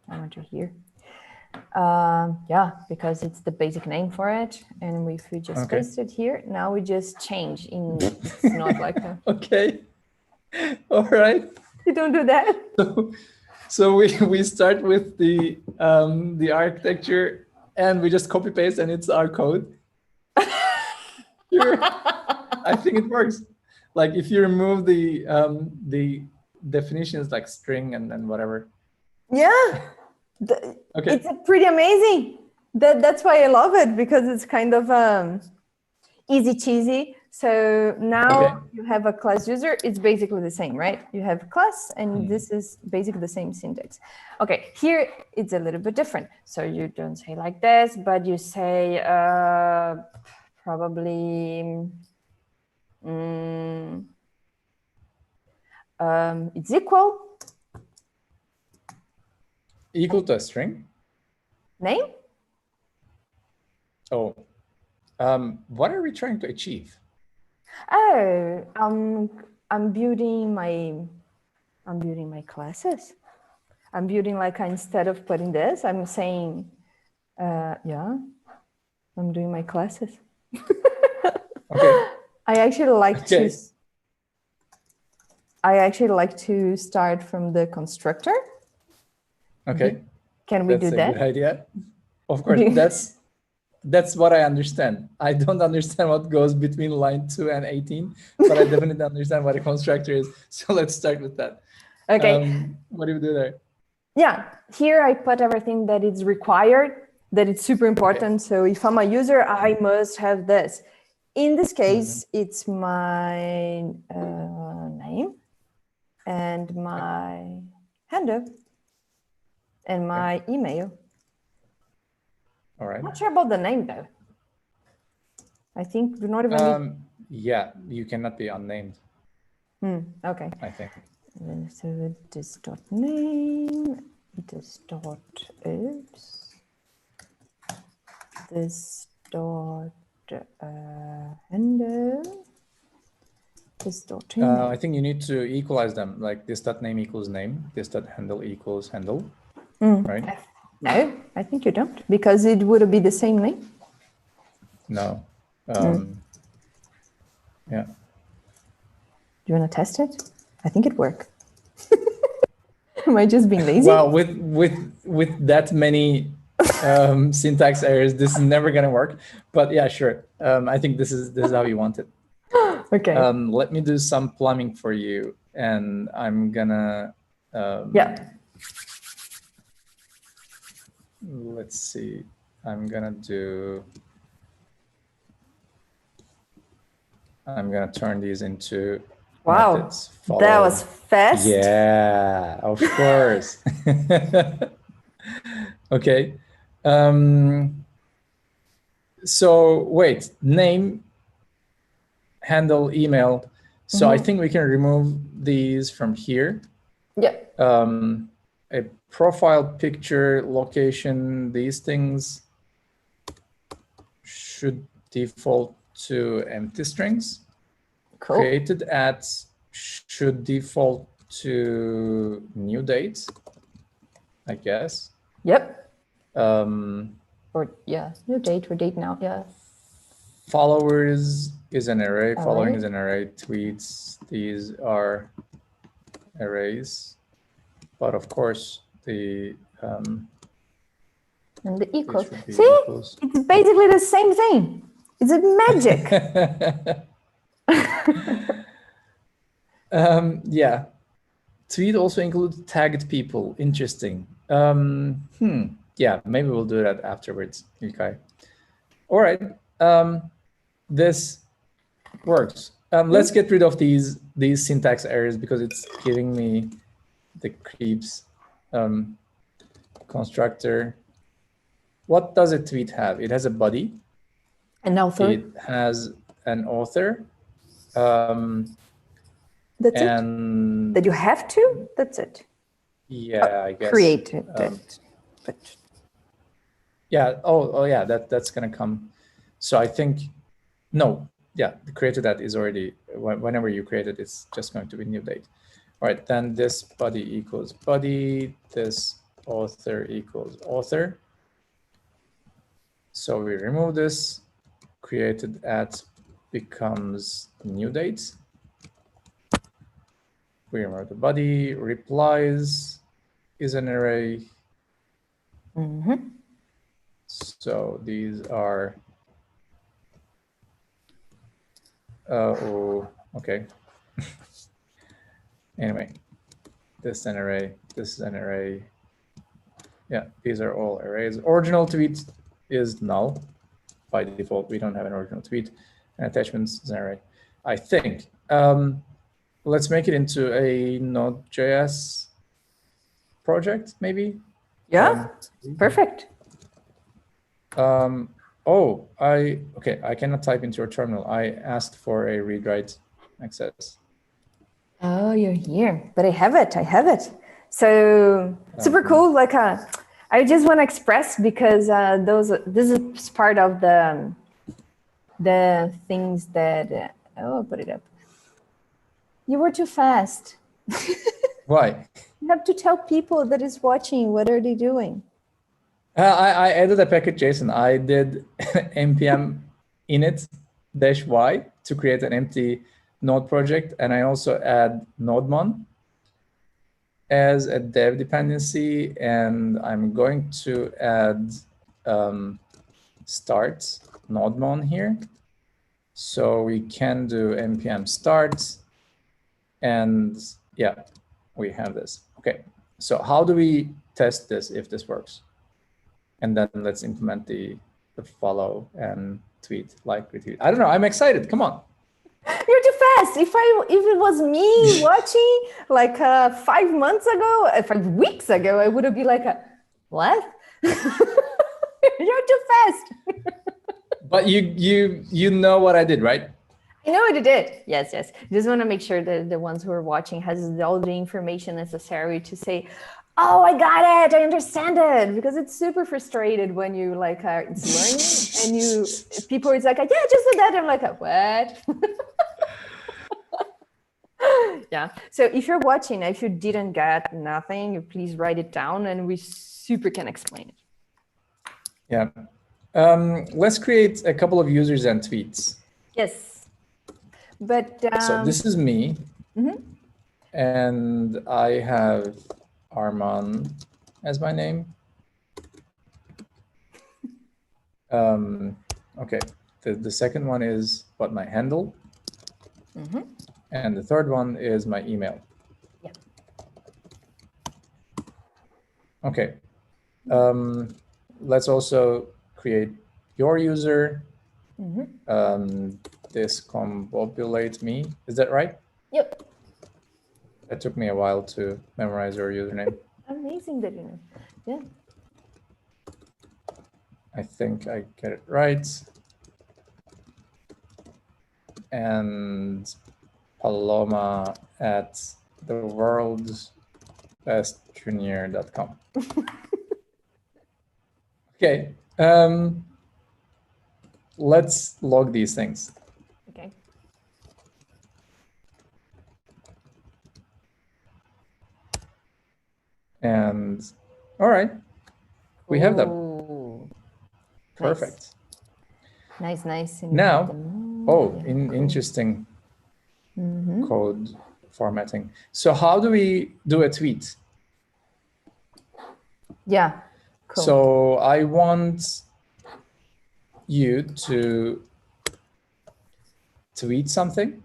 [SPEAKER 2] I want to hear. Because it's the basic name for it. And if we just paste it here, now we just change in, it's not like a...
[SPEAKER 1] Okay. All right.
[SPEAKER 2] You don't do that.
[SPEAKER 1] So we start with the architecture and we just copy paste and it's our code. Sure. I think it works. Like if you remove the definitions like string and whatever.
[SPEAKER 2] Yeah. It's pretty amazing. That's why I love it, because it's kind of easy cheesy. So now you have a class user. It's basically the same, right? You have class, and this is basically the same syntax. Okay, here it's a little bit different. So you don't say like this, but you say probably it's equal.
[SPEAKER 1] Equal to a string?
[SPEAKER 2] Name?
[SPEAKER 1] Oh, what are we trying to achieve?
[SPEAKER 2] Oh, I'm building my classes. I'm building like instead of putting this, I'm saying, I'm doing my classes.
[SPEAKER 1] Okay.
[SPEAKER 2] I actually like to start from the constructor.
[SPEAKER 1] Okay.
[SPEAKER 2] Can we do that?
[SPEAKER 1] That's a good idea. Of course, that's what I understand. I don't understand what goes between line 2 and 18, but I definitely understand what a constructor is. So let's start with that.
[SPEAKER 2] Okay.
[SPEAKER 1] What do we do there?
[SPEAKER 2] Yeah, here I put everything that is required, that it's super important. So if I'm a user, I must have this. In this case, it's my name and my handle and my email.
[SPEAKER 1] All right.
[SPEAKER 2] I'm not sure about the name though. I think do not even
[SPEAKER 1] yeah, you cannot be unnamed.
[SPEAKER 2] Okay.
[SPEAKER 1] I think.
[SPEAKER 2] So this dot name, this dot oops, this dot handle, this dot
[SPEAKER 1] I think you need to equalize them. Like this dot name equals name, this dot handle equals handle, right?
[SPEAKER 2] No, I think you don't, because it would be the same name.
[SPEAKER 1] No. Yeah.
[SPEAKER 2] Do you want to test it? I think it worked. Am I just being lazy?
[SPEAKER 1] Well, with that many syntax errors, this is never gonna work. But yeah, sure. I think this is how you want it.
[SPEAKER 2] Okay.
[SPEAKER 1] Let me do some plumbing for you, and I'm gonna.
[SPEAKER 2] Yeah.
[SPEAKER 1] Let's see. I'm gonna turn these into methods.
[SPEAKER 2] Wow, that was fast.
[SPEAKER 1] Yeah, of course. Okay. So wait, name, handle, email. So I think we can remove these from here.
[SPEAKER 2] Yeah.
[SPEAKER 1] A profile picture, location, these things should default to empty strings.
[SPEAKER 2] Cool.
[SPEAKER 1] Created at should default to new date, I guess.
[SPEAKER 2] Yep. Or yeah, new date or date now. Yeah.
[SPEAKER 1] Followers is an array.
[SPEAKER 2] Array.
[SPEAKER 1] Following is an array. Tweets, these are arrays. But of course, the
[SPEAKER 2] and the equals.
[SPEAKER 1] should be
[SPEAKER 2] See,
[SPEAKER 1] equals.
[SPEAKER 2] it's basically the same thing. It's a magic.
[SPEAKER 1] Yeah. Tweet also includes tagged people. Interesting. Yeah, maybe we'll do that afterwards. Okay. All right. This works. Let's get rid of these syntax errors because it's giving me the creeps. Constructor. What does a tweet have? It has a body.
[SPEAKER 2] An author.
[SPEAKER 1] It has an author.
[SPEAKER 2] That's it? That you have to? That's it.
[SPEAKER 1] Yeah, I guess.
[SPEAKER 2] Created it. But
[SPEAKER 1] yeah, oh yeah, that's gonna come. So I think, no, yeah, the created that is already, whenever you create it, it's just going to be new date. All right, then this body equals body, this author equals author. So we remove this, created at becomes new date. We remove the body, replies is an array. So these are, oh, okay. Anyway, this is an array, this is an array. Yeah, these are all arrays. Original tweet is null. By default, we don't have an original tweet. And attachments is an array. I think. Let's make it into a Node.js project, maybe.
[SPEAKER 2] yeah, perfect.
[SPEAKER 1] Okay, I cannot type into your terminal. I asked for a read-write access.
[SPEAKER 2] Oh, you're here, but I have it. So super cool. Like, I just want to express because this is part of the things that. Oh, I'll put it up. You were too fast.
[SPEAKER 1] Why?
[SPEAKER 2] You have to tell people that is watching what are they doing.
[SPEAKER 1] I added a package JSON. I did npm init-y to create an empty node project, and I also add nodemon as a dev dependency, and I'm going to add start nodemon here, so we can do npm start, and yeah, we have this. Okay, so how do we test this if this works? And then let's implement the follow and tweet, like, retweet. I don't know. I'm excited. Come on.
[SPEAKER 2] You're too fast. If it was me watching like 5 months ago, 5 weeks ago, I would have been like, what? You're too fast.
[SPEAKER 1] But you know what I did, right?
[SPEAKER 2] I know what you did. Yes. Just want to make sure that the ones who are watching has all the information necessary to say, oh, I got it. I understand it. Because it's super frustrated when you like it's learning and people is like, yeah, just did that. I'm like, what? Yeah. So if you're watching, if you didn't get nothing, please write it down and we super can explain it.
[SPEAKER 1] Yeah. Let's create a couple of users and tweets.
[SPEAKER 2] Yes. But
[SPEAKER 1] So this is me. And I have Arman as my name. Okay, the second one is what my handle. And the third one is my email.
[SPEAKER 2] Yeah.
[SPEAKER 1] Okay. Let's also create your user. Discombobulate me. Is that right?
[SPEAKER 2] Yep.
[SPEAKER 1] It took me a while to memorize your username.
[SPEAKER 2] Amazing that you know. Yeah.
[SPEAKER 1] I think I get it right. And Paloma at theworldsbestjunior.com. Okay. Let's log these things.
[SPEAKER 2] Okay.
[SPEAKER 1] And all right, we have them.
[SPEAKER 2] Ooh.
[SPEAKER 1] Perfect.
[SPEAKER 2] Nice.
[SPEAKER 1] Now,
[SPEAKER 2] cool.
[SPEAKER 1] interesting code formatting. So how do we do a tweet?
[SPEAKER 2] Yeah, cool.
[SPEAKER 1] So I want you to tweet something.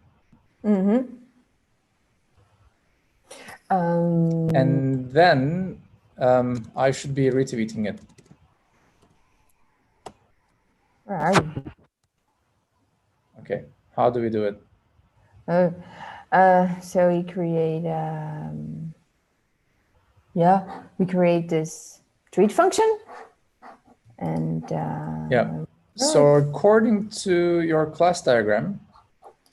[SPEAKER 1] And then I should be retweeting it.
[SPEAKER 2] Where are you?
[SPEAKER 1] Okay, how do we do it?
[SPEAKER 2] So we create, we create this tweet function. And
[SPEAKER 1] yeah. So according to your class diagram,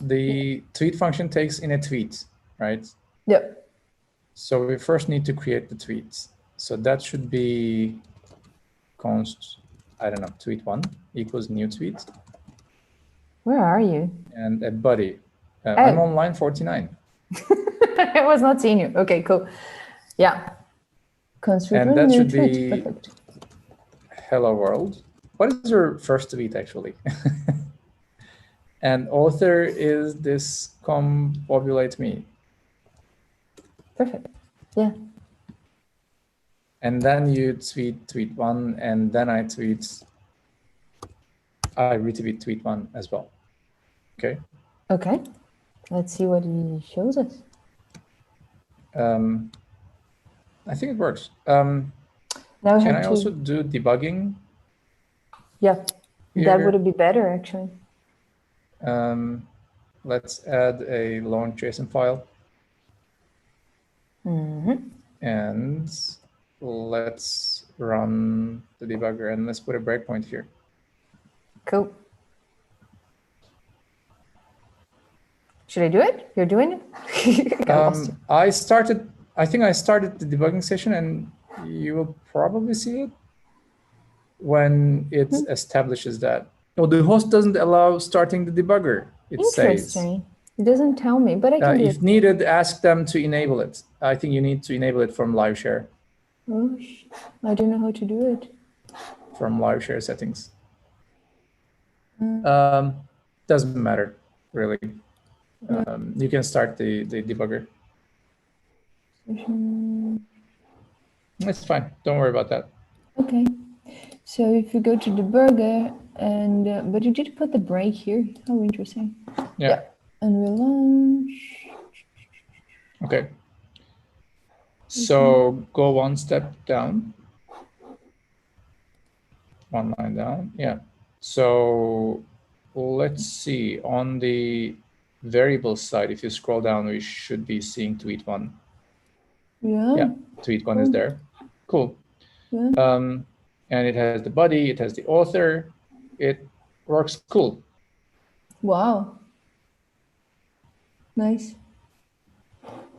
[SPEAKER 1] the tweet function takes in a tweet, right?
[SPEAKER 2] Yep.
[SPEAKER 1] So we first need to create the tweets. So that should be const, I don't know, tweet1 equals new tweet.
[SPEAKER 2] Where are you?
[SPEAKER 1] And a body. I'm on line 49.
[SPEAKER 2] I was not seeing you. Okay, cool. Yeah.
[SPEAKER 1] And that should be perfect. Hello world. What is your first tweet actually? And author is discombobulate me.
[SPEAKER 2] Perfect. Yeah.
[SPEAKER 1] And then you tweet one, and then I retweet tweet one as well. Okay.
[SPEAKER 2] Okay. Let's see what he shows us.
[SPEAKER 1] I think it works.
[SPEAKER 2] Now
[SPEAKER 1] can I also do debugging?
[SPEAKER 2] Yeah,
[SPEAKER 1] here?
[SPEAKER 2] That would be better actually.
[SPEAKER 1] Let's add a long JSON file. And let's run the debugger, and let's put a breakpoint here.
[SPEAKER 2] Cool. Should I do it? You're doing it?
[SPEAKER 1] I think I started the debugging session, and you will probably see it when it establishes that. Oh, the host doesn't allow starting the debugger, it says.
[SPEAKER 2] Interesting. It doesn't tell me, but I can do it.
[SPEAKER 1] If needed, ask them to enable it. I think you need to enable it from live share.
[SPEAKER 2] Oh, I don't know how to do it.
[SPEAKER 1] From live share settings. Doesn't matter, really. You can start the debugger. It's fine. Don't worry about that.
[SPEAKER 2] Okay. So if you go to debugger, and but you did put the break here. How interesting.
[SPEAKER 1] Yeah.
[SPEAKER 2] And we'll launch.
[SPEAKER 1] Okay. So go one step down. One line down. Yeah. So let's see. On the variable side, if you scroll down, we should be seeing tweet one. Yeah. Tweet one is there. Cool.
[SPEAKER 2] Yeah.
[SPEAKER 1] And it has the body, it has the author. It works cool.
[SPEAKER 2] Wow. Nice.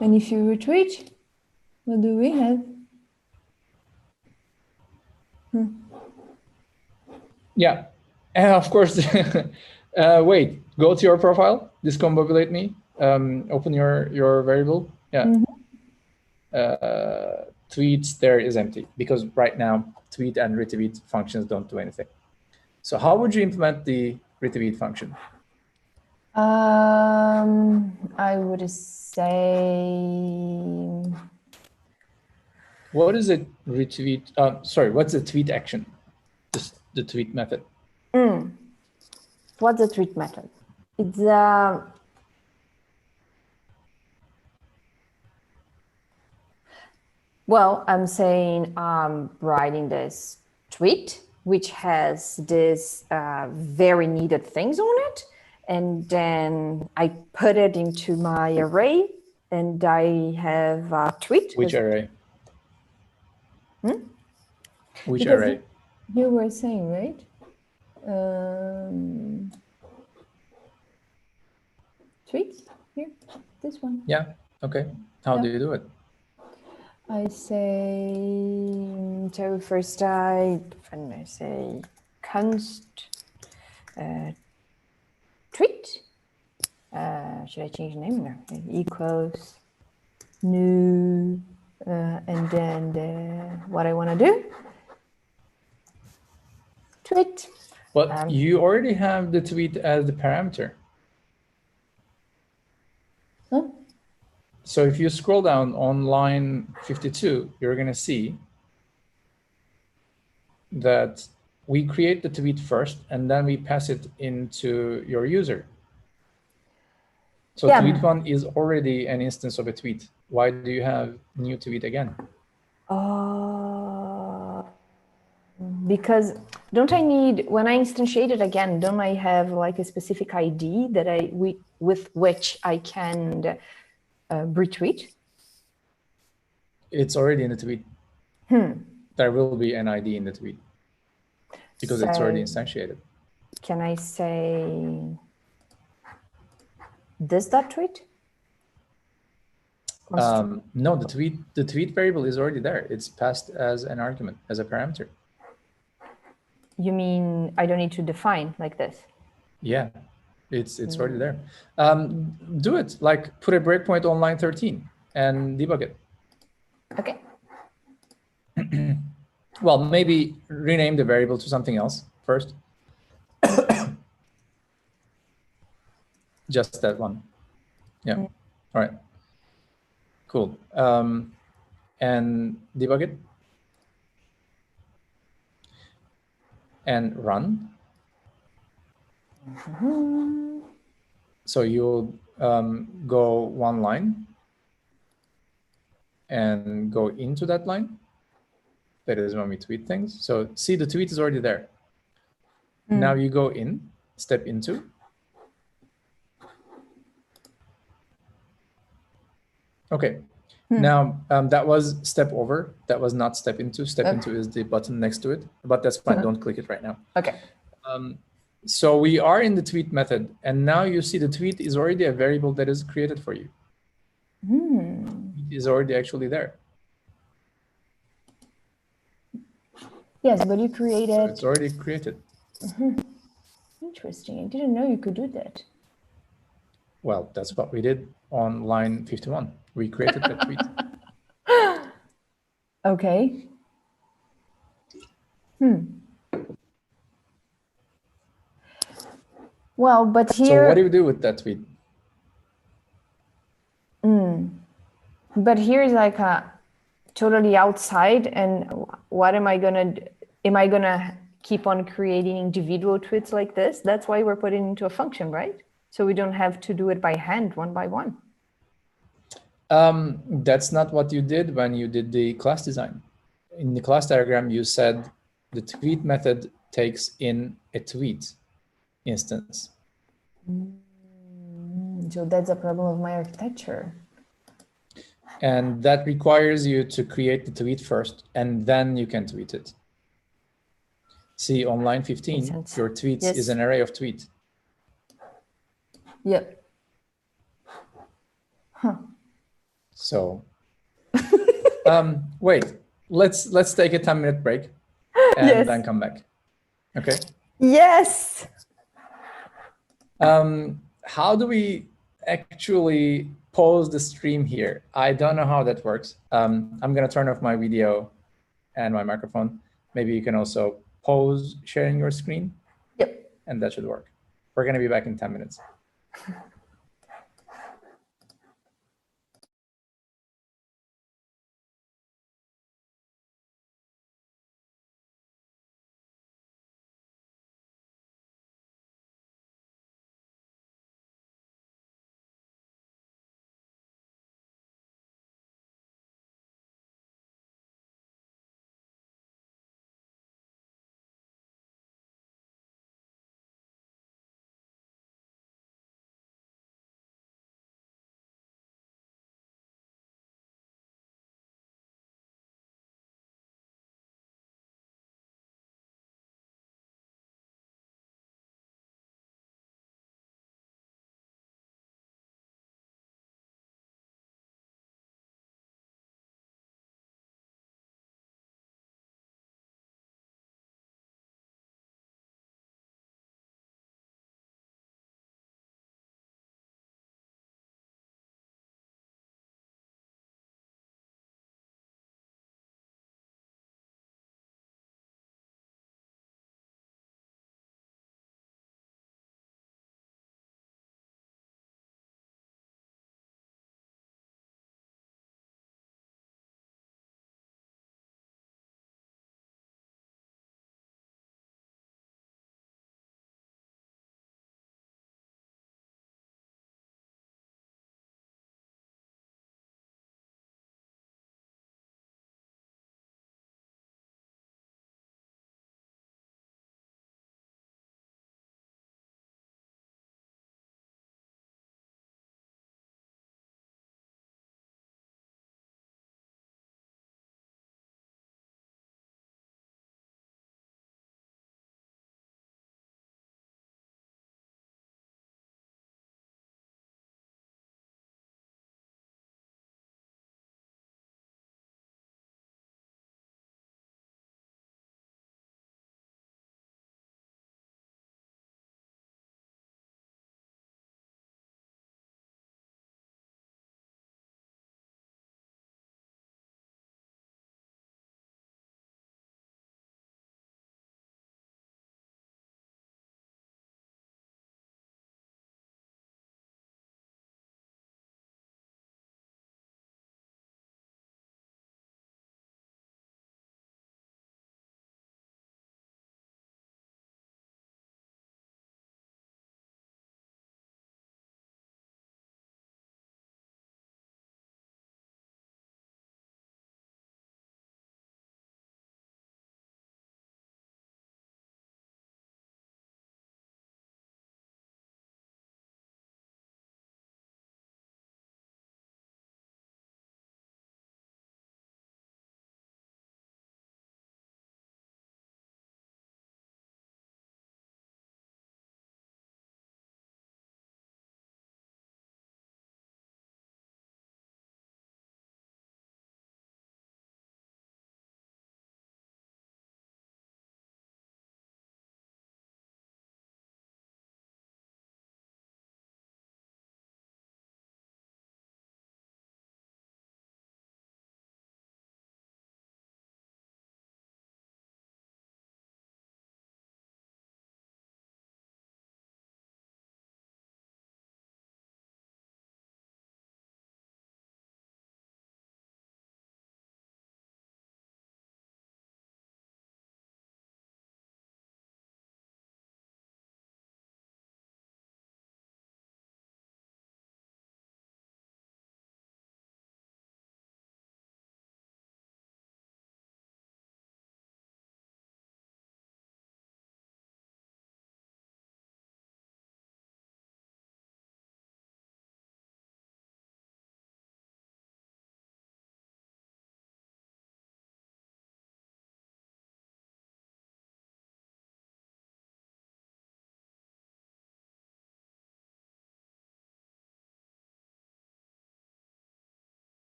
[SPEAKER 2] And if you retweet, what do we have?
[SPEAKER 1] Yeah. And of course, wait, go to your profile, discombobulate me, open your variable. Yeah. Tweets there is empty because right now tweet and retweet functions don't do anything. So how would you implement the retweet function?
[SPEAKER 2] I would say
[SPEAKER 1] What is a retweet? Sorry, what's the tweet action? Just the tweet method.
[SPEAKER 2] what's the tweet method? It's well, I'm saying I'm writing this tweet, which has this very needed things on it. And then I put it into my array and I have a tweet.
[SPEAKER 1] Which array? Which
[SPEAKER 2] Because
[SPEAKER 1] array?
[SPEAKER 2] you were saying, right? Tweets here, this one.
[SPEAKER 1] Yeah, okay. How do you do it?
[SPEAKER 2] I say, so first I say const tweet. Should I change the name now? Equals new, and then what I want to do. Tweet.
[SPEAKER 1] But you already have the tweet as the parameter.
[SPEAKER 2] Huh?
[SPEAKER 1] So if you scroll down on line 52, you're going to see that we create the tweet first and then we pass it into your user. So tweet one is already an instance of a tweet. Why do you have new tweet again?
[SPEAKER 2] Because don't I need, when I instantiate it again, don't I have like a specific ID that with which I can retweet?
[SPEAKER 1] It's already in the tweet. There will be an ID in the tweet because it's already instantiated.
[SPEAKER 2] Can I say this.tweet?
[SPEAKER 1] No, the tweet variable is already there. It's passed as an argument, as a parameter.
[SPEAKER 2] You mean I don't need to define like this?
[SPEAKER 1] Yeah, it's already there. Do it, like put a breakpoint on line 13 and debug it.
[SPEAKER 2] Okay.
[SPEAKER 1] Well, maybe rename the variable to something else first. Just that one. Yeah. All right. Cool. And debug it. And run. So you'll go one line and go into that line. That is when we tweet things. So see, the tweet is already there. Now you go in, step into. Okay. Now that was step over. That was not step into. Step into is the button next to it, but that's fine. Don't click it right now.
[SPEAKER 2] Okay.
[SPEAKER 1] So we are in the tweet method, and now you see the tweet is already a variable that is created for you. It is already actually there.
[SPEAKER 2] Yes, but you created.
[SPEAKER 1] So it's already created.
[SPEAKER 2] Interesting. I didn't know you could do that.
[SPEAKER 1] Well, that's what we did on line 51. We created that tweet.
[SPEAKER 2] Okay. Well, but here.
[SPEAKER 1] So what do you do with that tweet?
[SPEAKER 2] But here is like a totally outside, and what am I gonna keep on creating individual tweets like this? That's why we're putting it into a function, right? So we don't have to do it by hand, one by one.
[SPEAKER 1] That's not what you did when you did the class design. In the class diagram, you said the tweet method takes in a tweet instance.
[SPEAKER 2] So that's a problem of my architecture.
[SPEAKER 1] And that requires you to create the tweet first, and then you can tweet it. See, on line 15, your tweets is an array of tweet.
[SPEAKER 2] Yep. Huh.
[SPEAKER 1] So, wait, let's take a 10-minute break and then come back. Okay.
[SPEAKER 2] Yes.
[SPEAKER 1] How do we actually pause the stream here? I don't know how that works. I'm going to turn off my video and my microphone. Maybe you can also pause sharing your screen.
[SPEAKER 2] Yep.
[SPEAKER 1] And that should work. We're going to be back in 10 minutes.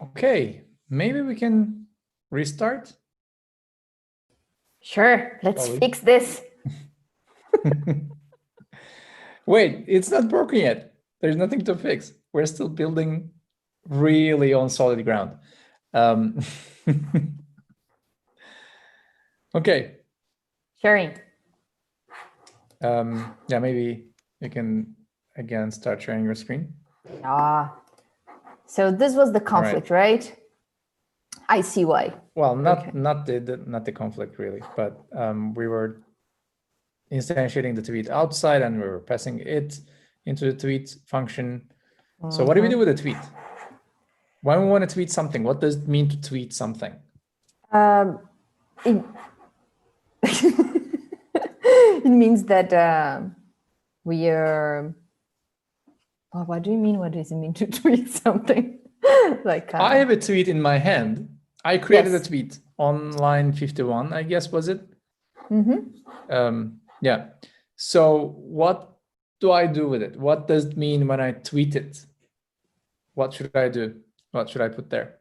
[SPEAKER 1] Okay, maybe we can restart.
[SPEAKER 2] Sure, let's fix this.
[SPEAKER 1] Wait, it's not broken yet. There's nothing to fix. We're still building really on solid ground. Okay.
[SPEAKER 2] Sharing.
[SPEAKER 1] Yeah, maybe you can again start sharing your screen.
[SPEAKER 2] So this was the conflict, right? I see why.
[SPEAKER 1] Well, not the conflict really, but we were instantiating the tweet outside and we were passing it into the tweet function. So what do we do with a tweet? When we want to tweet something, what does it mean to tweet something?
[SPEAKER 2] It means that we are. Oh, what do you mean? What does it mean to tweet something? Like
[SPEAKER 1] I have a tweet in my hand. I created a tweet on line 51, I guess, was it? Yeah. So what do I do with it? What does it mean when I tweet it? What should I do? What should I put there?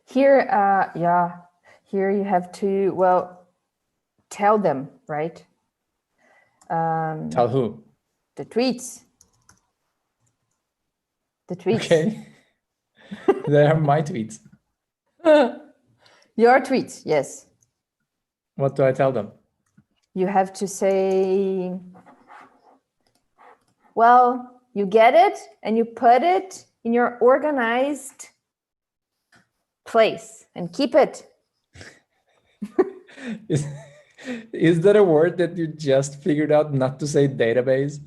[SPEAKER 2] Here, here you have to, well, tell them, right?
[SPEAKER 1] Tell who?
[SPEAKER 2] The tweets. The tweets.
[SPEAKER 1] Okay. They are my tweets.
[SPEAKER 2] Your tweets, yes.
[SPEAKER 1] What do I tell them?
[SPEAKER 2] You have to say, well, you get it and you put it in your organized place and keep it.
[SPEAKER 1] Is that a word that you just figured out not to say database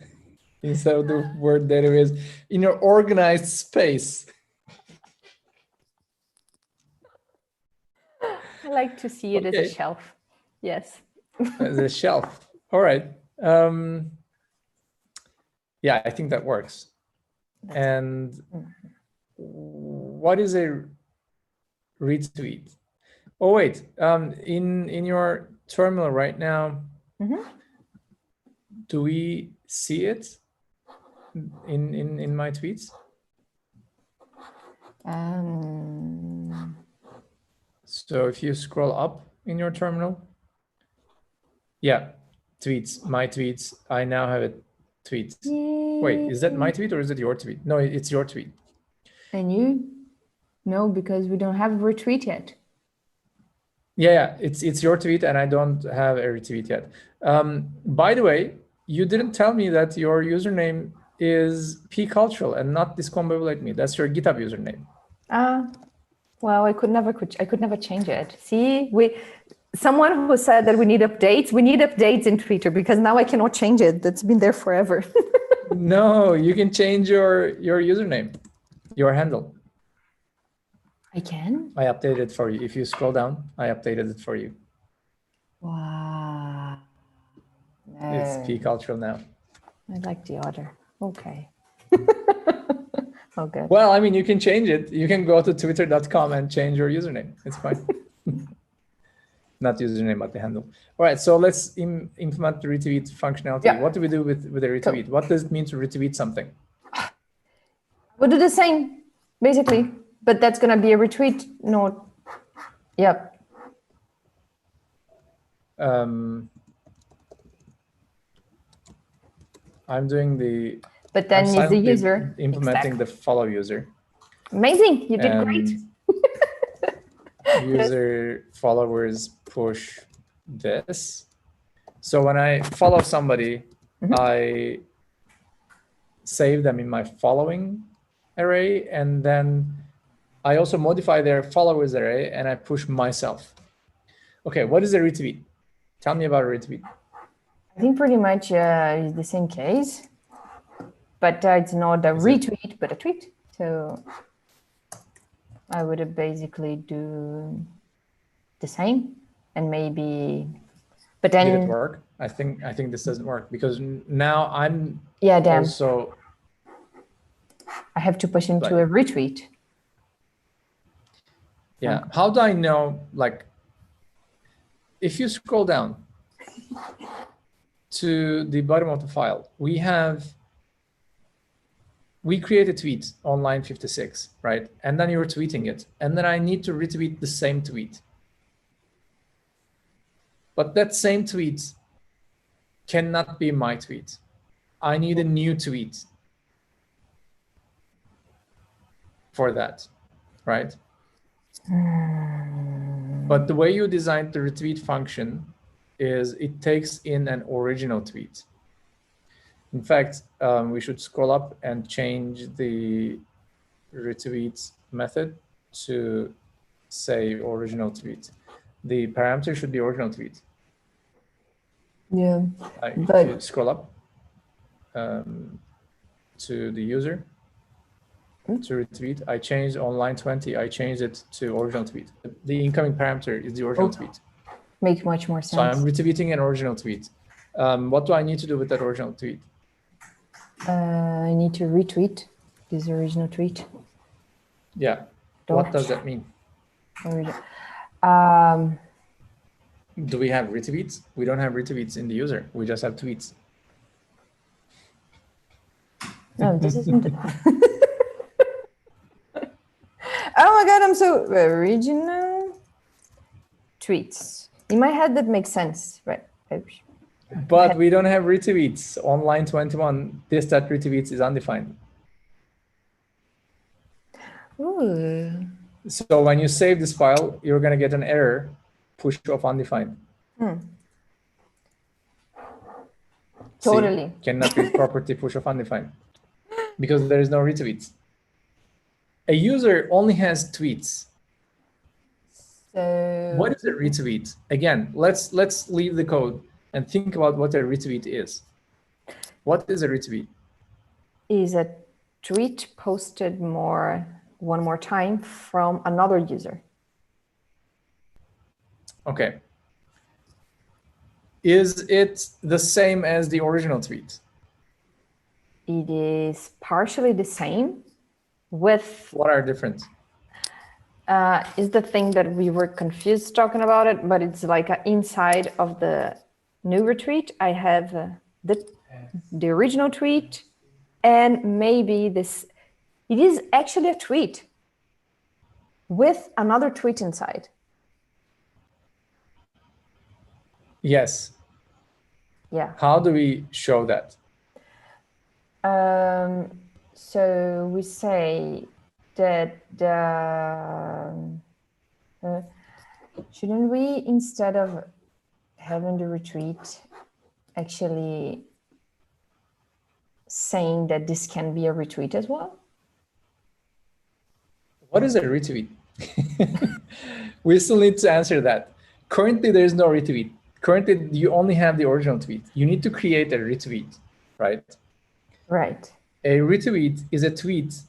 [SPEAKER 1] instead of the word database? In your organized space.
[SPEAKER 2] I like to see it as a shelf. Yes.
[SPEAKER 1] As a shelf. All right. Yeah, I think that works. And what is a retweet? Oh wait, in your terminal right now, do we see it in my tweets? So if you scroll up in your terminal, yeah, tweets, my tweets. I now have a tweet. Wait, is that my tweet or is it your tweet? No, it's your tweet.
[SPEAKER 2] And you? No, because we don't have a retweet yet.
[SPEAKER 1] Yeah, it's your tweet and I don't have a retweet yet. By the way, you didn't tell me that your username is pcultural and not discombobulate me. That's your GitHub username.
[SPEAKER 2] Well, I could never change it. See, someone who said that we need updates in Twitter because now I cannot change it. That's been there forever.
[SPEAKER 1] No, you can change your username, your handle.
[SPEAKER 2] I can?
[SPEAKER 1] I updated it for you. If you scroll down, I updated it for you.
[SPEAKER 2] Wow. No.
[SPEAKER 1] It's pcultural now.
[SPEAKER 2] I like the other. Okay. Oh, good.
[SPEAKER 1] Well, I mean, you can change it. You can go to twitter.com and change your username. It's fine. Not username, but the handle. All right, so let's implement the retweet functionality. Yeah. What do we do with a retweet? Cool. What does it mean to retweet something?
[SPEAKER 2] We'll do the same, basically, but that's going to be a retweet node. Yep.
[SPEAKER 1] I'm doing the...
[SPEAKER 2] But then is the user
[SPEAKER 1] implementing the follow user.
[SPEAKER 2] Amazing, you did great.
[SPEAKER 1] User followers push this. So when I follow somebody, I save them in my following array, and then I also modify their followers array and I push myself. Okay, what is a retweet? Tell me about a retweet.
[SPEAKER 2] I think pretty much is the same case. But it's not a retweet, but a tweet. So I would basically do the same and maybe, but then...
[SPEAKER 1] Did it work? I think this doesn't work because now I'm
[SPEAKER 2] also... I have to push into a retweet.
[SPEAKER 1] Yeah, how do I know, like, if you scroll down to the bottom of the file, we have we create a tweet on line 56, right? And then you're tweeting it. And then I need to retweet the same tweet. But that same tweet cannot be my tweet. I need a new tweet for that, right? But the way you designed the retweet function is it takes in an original tweet. In fact, we should scroll up and change the retweet method to say original tweet. The parameter should be original tweet.
[SPEAKER 2] Yeah,
[SPEAKER 1] If you scroll up to the user, to retweet, I changed on line 20, I changed it to original tweet. The incoming parameter is the original tweet.
[SPEAKER 2] Makes much more sense.
[SPEAKER 1] So I'm retweeting an original tweet. What do I need to do with that original tweet?
[SPEAKER 2] I need to retweet this original tweet.
[SPEAKER 1] Yeah. What does that mean? Do we have retweets? We don't have retweets in the user. We just have tweets.
[SPEAKER 2] No, this isn't. Oh my God, I'm so original tweets. In my head, that makes sense, right?
[SPEAKER 1] But we don't have retweets on line 21. This that retweets is undefined.
[SPEAKER 2] Ooh.
[SPEAKER 1] So when you save this file, you're going to get an error, push of undefined.
[SPEAKER 2] Totally.
[SPEAKER 1] See, cannot be property push of undefined because there is no retweets. A user only has tweets.
[SPEAKER 2] So
[SPEAKER 1] what is a retweet? Again, let's leave the code and think about what a retweet is. What is a retweet?
[SPEAKER 2] Is a tweet posted one more time from another user.
[SPEAKER 1] Okay. Is it the same as the original tweet?
[SPEAKER 2] It is partially the same with...
[SPEAKER 1] What are different?
[SPEAKER 2] Is the thing that we were confused talking about it, but it's like inside of the new retweet, I have the original tweet and maybe this, it is actually a tweet with another tweet inside.
[SPEAKER 1] Yes.
[SPEAKER 2] Yeah.
[SPEAKER 1] How do we show that?
[SPEAKER 2] So we say that shouldn't we, instead of having the retweet, actually saying that this can be a retweet as well?
[SPEAKER 1] What is a retweet? We still need to answer that. Currently, there is no retweet. Currently, you only have the original tweet. You need to create a retweet, right?
[SPEAKER 2] Right.
[SPEAKER 1] A retweet is a tweet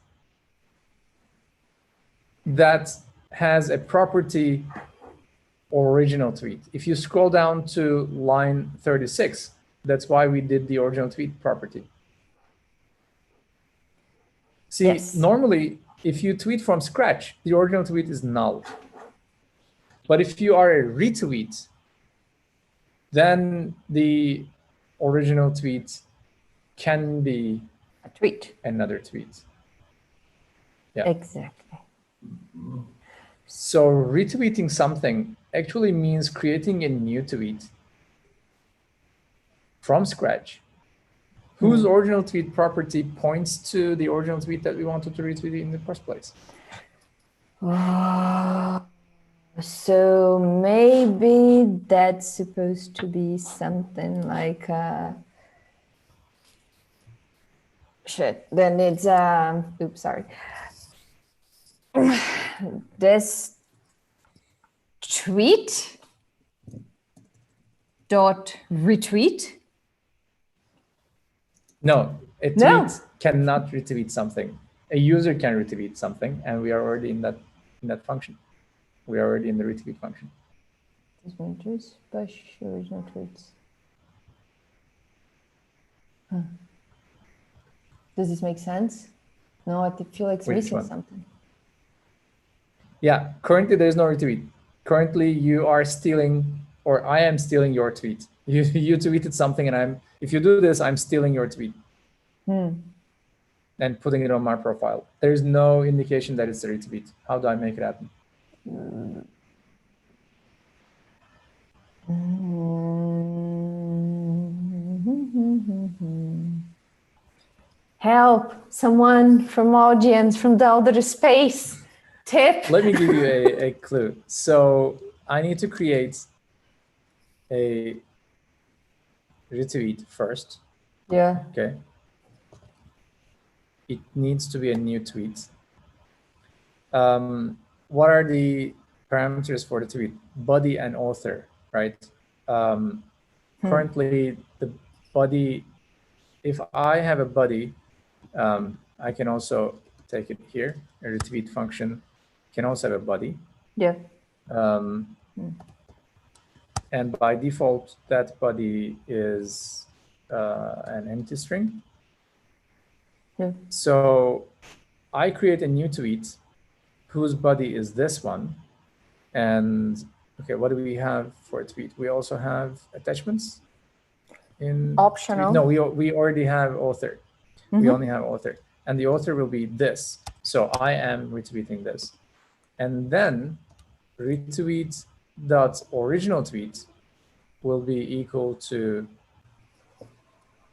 [SPEAKER 1] that has a property original tweet. If you scroll down to line 36, that's why we did the original tweet property. See, yes. Normally, if you tweet from scratch, the original tweet is null. But if you are a retweet, then the original tweet can be
[SPEAKER 2] a tweet.
[SPEAKER 1] Another tweet.
[SPEAKER 2] Yeah. Exactly.
[SPEAKER 1] So retweeting something actually means creating a new tweet from scratch, whose original tweet property points to the original tweet that we wanted to retweet in the first place.
[SPEAKER 2] So maybe that's supposed to be something like shit. Then it's oops, sorry. This tweet dot retweet.
[SPEAKER 1] No, a tweet cannot retweet something. A user can retweet something, and we are already in that function. We are already in the retweet function.
[SPEAKER 2] This one is special original tweets. Does this make sense? No, I feel like it's missing something.
[SPEAKER 1] Yeah, currently there's no retweet. Currently you are stealing, or I am stealing your tweet. You tweeted something and if you do this, I'm stealing your tweet. and putting it on my profile. There's no indication that it's a retweet. How do I make it happen?
[SPEAKER 2] Help, someone from audience, from the outer space. Tip.
[SPEAKER 1] Let me give you a clue. So I need to create a retweet first.
[SPEAKER 2] Yeah.
[SPEAKER 1] Okay. It needs to be a new tweet. What are the parameters for the tweet? Body and author, right? Currently, the body, if I have a body, I can also take it here. A retweet function can also have a body.
[SPEAKER 2] Yeah.
[SPEAKER 1] And by default, that body is an empty string.
[SPEAKER 2] Yeah.
[SPEAKER 1] So I create a new tweet whose body is this one. And okay, what do we have for a tweet? We also have attachments in
[SPEAKER 2] Optional.
[SPEAKER 1] Tweet. No, we already have author. We only have author, and the author will be this. So I am retweeting this, and then retweet dot original tweet will be equal to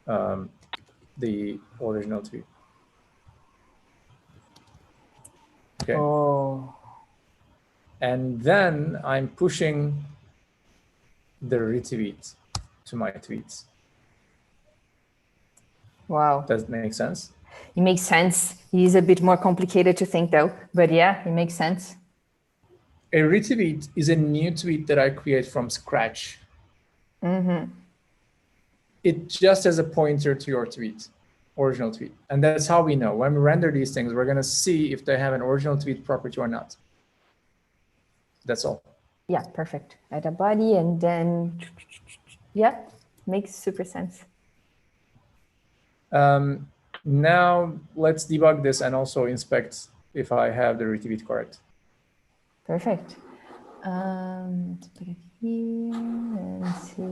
[SPEAKER 1] the original tweet. Okay.
[SPEAKER 2] Oh.
[SPEAKER 1] And then I'm pushing the retweet to my tweets.
[SPEAKER 2] Wow.
[SPEAKER 1] Does it make sense?
[SPEAKER 2] It makes sense. It is a bit more complicated to think though, but yeah, it makes sense.
[SPEAKER 1] A retweet is a new tweet that I create from scratch. It just has a pointer to your tweet, original tweet. And that's how we know. When we render these things, we're going to see if they have an original tweet property or not. That's all.
[SPEAKER 2] Yeah, perfect. Add a body and then, yeah, makes super sense.
[SPEAKER 1] Now let's debug this and also inspect if I have the retweet correct.
[SPEAKER 2] Perfect. Let's put it here and see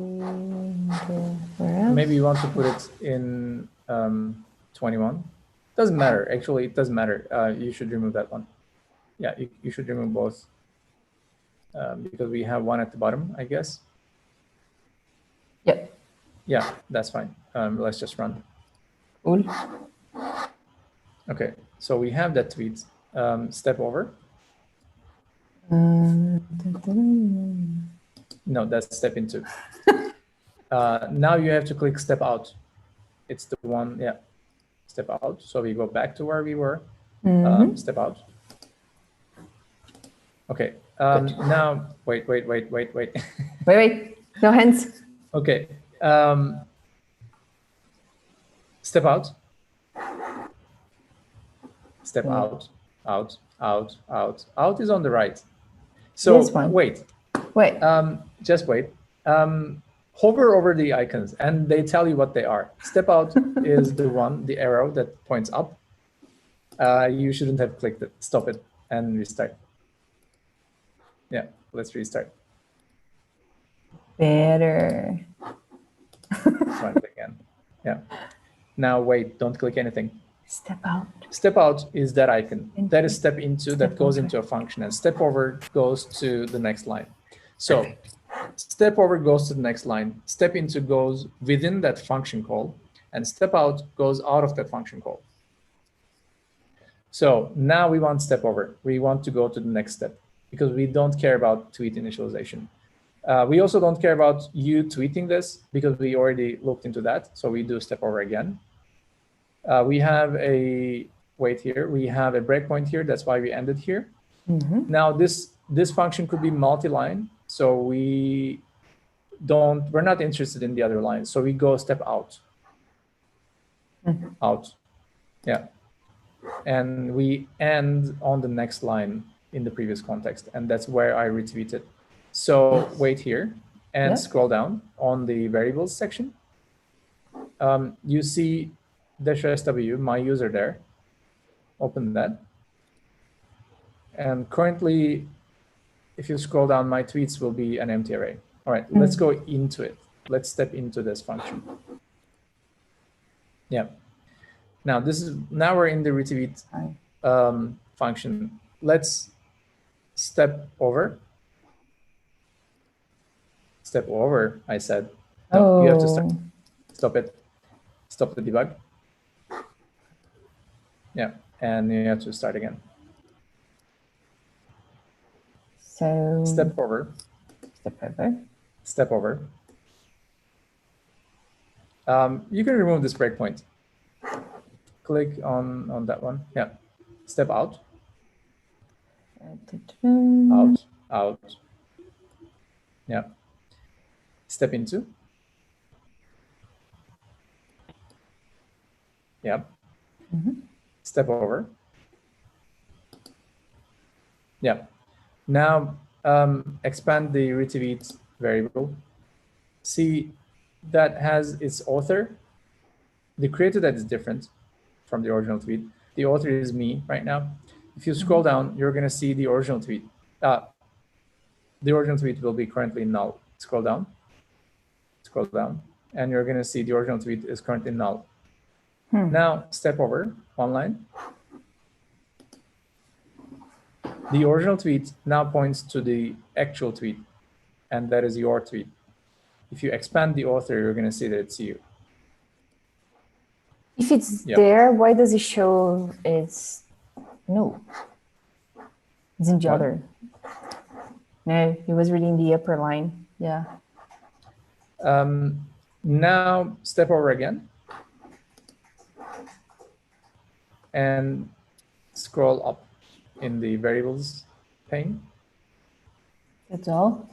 [SPEAKER 2] where else.
[SPEAKER 1] Maybe you want to put it in 21. Doesn't matter. Actually, it doesn't matter. You should remove that one. Yeah, you should remove both because we have one at the bottom, I guess.
[SPEAKER 2] Yep.
[SPEAKER 1] Yeah, that's fine. Let's just run.
[SPEAKER 2] Cool.
[SPEAKER 1] Okay, so we have that tweet. Step over. No, that's step into. Now you have to click step out. It's the one, yeah, step out. So we go back to where we were, step out. Okay, now, wait.
[SPEAKER 2] Wait, no hands.
[SPEAKER 1] Okay, step out. Step out. Out is on the right. So wait. Just wait. Hover over the icons and they tell you what they are. Step out is the one, the arrow that points up. You shouldn't have clicked it. Stop it and restart. Yeah, let's restart.
[SPEAKER 2] Better.
[SPEAKER 1] Try it again. Yeah. Now wait, don't click anything.
[SPEAKER 2] Step out.
[SPEAKER 1] Step out is that icon. That is step into, that goes into a function, and step over goes to the next line. So step over goes to the next line. Step into goes within that function call, and step out goes out of that function call. So now we want step over. We want to go to the next step because we don't care about tweet initialization. We also don't care about you tweeting this because we already looked into that. So we do step over again. We have a wait here. We have a breakpoint here. That's why we ended here. Now this function could be multi-line. So we're not interested in the other line. So we go step out. Out. Yeah. And we end on the next line in the previous context. And that's where I retweeted. So wait here and scroll down on the variables section. You see -SW, my user there. Open that. And currently, if you scroll down, my tweets will be an empty array. All right, let's go into it. Let's step into this function. Yeah. Now we're in the retweet function. Let's step over. Step over, I said. No, you have to start. Stop it. Stop the debug. Yeah, and you have to start again.
[SPEAKER 2] So
[SPEAKER 1] step over.
[SPEAKER 2] Step over.
[SPEAKER 1] Step over. You can remove this breakpoint. Click on that one. Yeah. Step out. Out. Out. Yeah. Step into. Yeah. Step over. Yeah. Now expand the retweet variable. See that has its author. The creator that is different from the original tweet. The author is me right now. If you scroll down, you're going to see the original tweet. The original tweet will be currently null. Scroll down, and you're going to see the original tweet is currently null. Now step over one line. The original tweet now points to the actual tweet, and that is your tweet. If you expand the author, you're going to see that it's you.
[SPEAKER 2] If it's there, why does it show it's no? It's in the other. No, it was reading the upper line. Yeah.
[SPEAKER 1] Now step over again and scroll up in the variables pane.
[SPEAKER 2] That's all?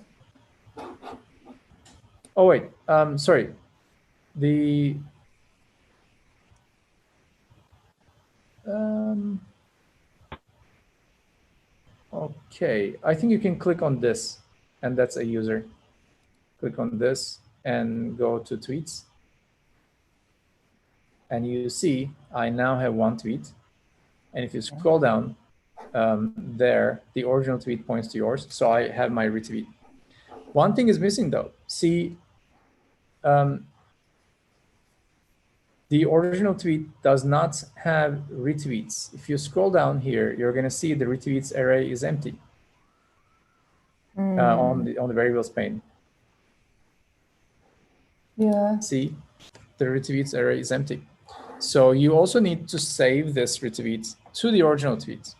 [SPEAKER 1] Oh, wait, sorry. Okay, I think you can click on this, and that's a user. Click on this and go to tweets. And you see, I now have one tweet. And if you scroll down there, the original tweet points to yours. So I have my retweet. One thing is missing though. See, the original tweet does not have retweets. If you scroll down here, you're going to see the retweets array is empty on the variables pane.
[SPEAKER 2] Yeah.
[SPEAKER 1] See, the retweets array is empty. So you also need to save this retweet to the original tweet.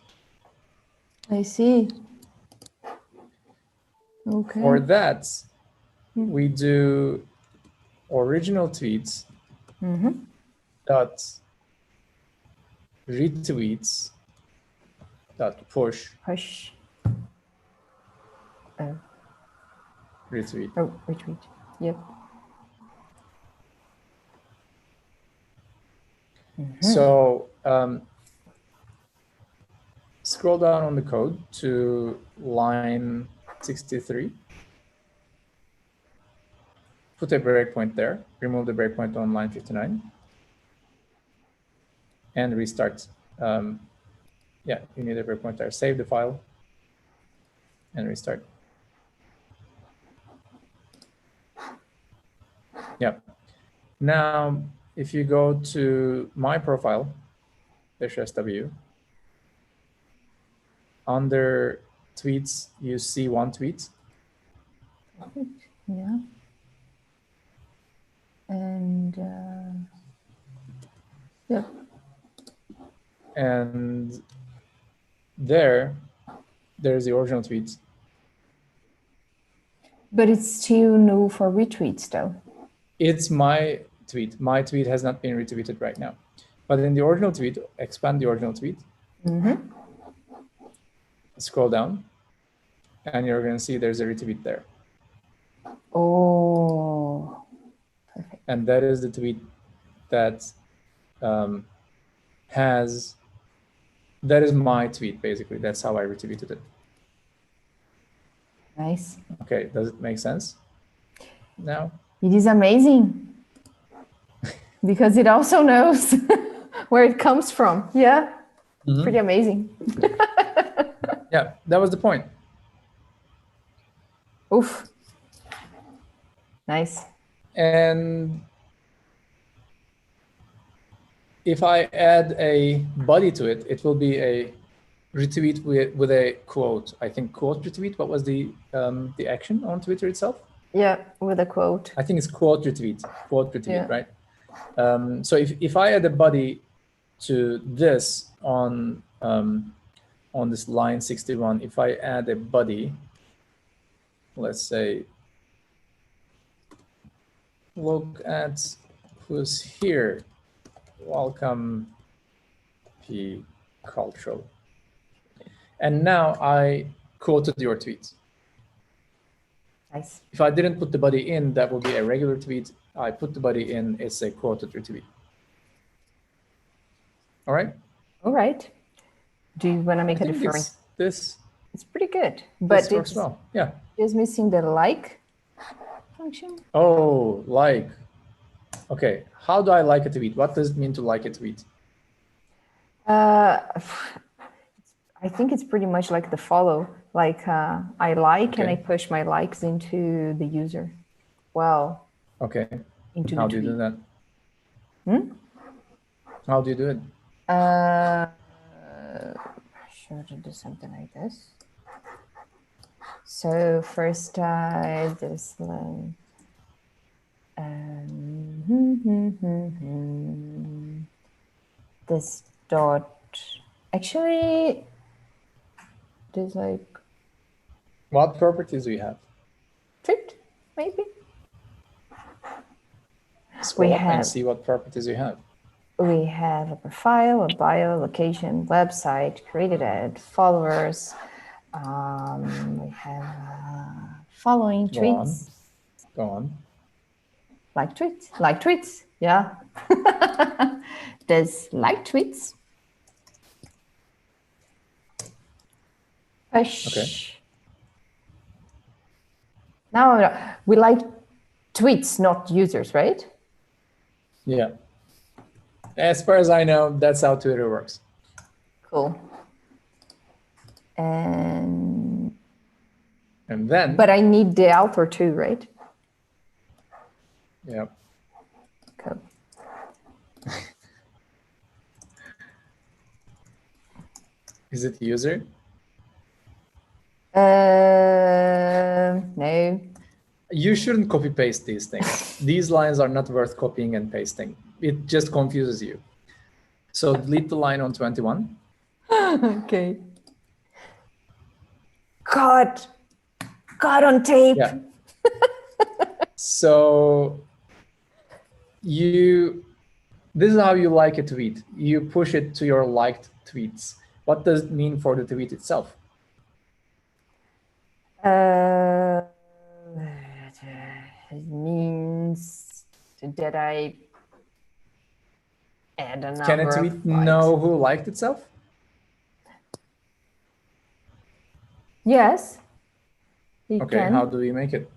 [SPEAKER 2] I see. Okay.
[SPEAKER 1] For that, we do original tweets dot retweets dot push retweet.
[SPEAKER 2] Oh, retweet. Yep.
[SPEAKER 1] So scroll down on the code to line 63. Put a breakpoint there. Remove the breakpoint on line 59. And restart. Yeah, you need a breakpoint there. Save the file and restart. Yeah. Now, if you go to my profile, -SW, under tweets, you see one tweet.
[SPEAKER 2] Yeah. And yep.
[SPEAKER 1] And there's the original tweet.
[SPEAKER 2] But it's still no for retweets though.
[SPEAKER 1] It's my tweet. My tweet has not been retweeted right now. But in the original tweet, expand the original tweet. Scroll down, and you're going to see there's a retweet there.
[SPEAKER 2] Oh, perfect.
[SPEAKER 1] And that is the tweet that that is my tweet, basically. That's how I retweeted it.
[SPEAKER 2] Nice.
[SPEAKER 1] Okay, does it make sense now?
[SPEAKER 2] It is amazing because it also knows where it comes from. Yeah, pretty amazing.
[SPEAKER 1] Yeah, that was the point.
[SPEAKER 2] Oof. Nice.
[SPEAKER 1] And if I add a body to it, it will be a retweet with a quote. I think quote retweet. What was the action on Twitter itself?
[SPEAKER 2] Yeah, with a quote.
[SPEAKER 1] I think it's quote retweet. Quote retweet,
[SPEAKER 2] Yeah.
[SPEAKER 1] right? So if I add a body to this on this line 61, if I add a body, let's say, look at who's here. Welcome, P cultural. And now I quoted your tweet.
[SPEAKER 2] Nice.
[SPEAKER 1] If I didn't put the body in, that would be a regular tweet. I put the body in, it's a quoted retweet. All right?
[SPEAKER 2] All right. Do you want to make a difference?
[SPEAKER 1] This
[SPEAKER 2] It's pretty good, but
[SPEAKER 1] works
[SPEAKER 2] it's
[SPEAKER 1] well. Yeah.
[SPEAKER 2] just missing the like function.
[SPEAKER 1] Oh, like. Okay. How do I like a tweet? What does it mean to like a tweet?
[SPEAKER 2] I think it's pretty much like the follow. Like I like and I push my likes into the user. Well.
[SPEAKER 1] Okay.
[SPEAKER 2] Into
[SPEAKER 1] How
[SPEAKER 2] the
[SPEAKER 1] do you
[SPEAKER 2] tweet.
[SPEAKER 1] do that? How do you do it?
[SPEAKER 2] Sure to do something like this. So first this line. This dot. Actually, there's like.
[SPEAKER 1] What properties do you have?
[SPEAKER 2] Tweet, maybe.
[SPEAKER 1] Scroll up and see what properties you have.
[SPEAKER 2] We have a profile, a bio, location, website, created ad, followers. We have following tweets.
[SPEAKER 1] Go on.
[SPEAKER 2] Like tweets, yeah. There's like tweets. Push.
[SPEAKER 1] Okay.
[SPEAKER 2] Now we like tweets, not users, right?
[SPEAKER 1] Yeah. As far as I know, that's how Twitter works.
[SPEAKER 2] Cool. And
[SPEAKER 1] then.
[SPEAKER 2] But I need the author too, right?
[SPEAKER 1] Yeah.
[SPEAKER 2] Cool.
[SPEAKER 1] Is it user?
[SPEAKER 2] No.
[SPEAKER 1] You shouldn't copy paste these things. These lines are not worth copying and pasting. It just confuses you. So delete the line on 21.
[SPEAKER 2] Okay. God on tape.
[SPEAKER 1] Yeah. So this is how you like a tweet. You push it to your liked tweets. What does it mean for the tweet itself?
[SPEAKER 2] It means that I add a number.
[SPEAKER 1] Can a tweet know who liked itself?
[SPEAKER 2] Yes.
[SPEAKER 1] Okay, how do we make it?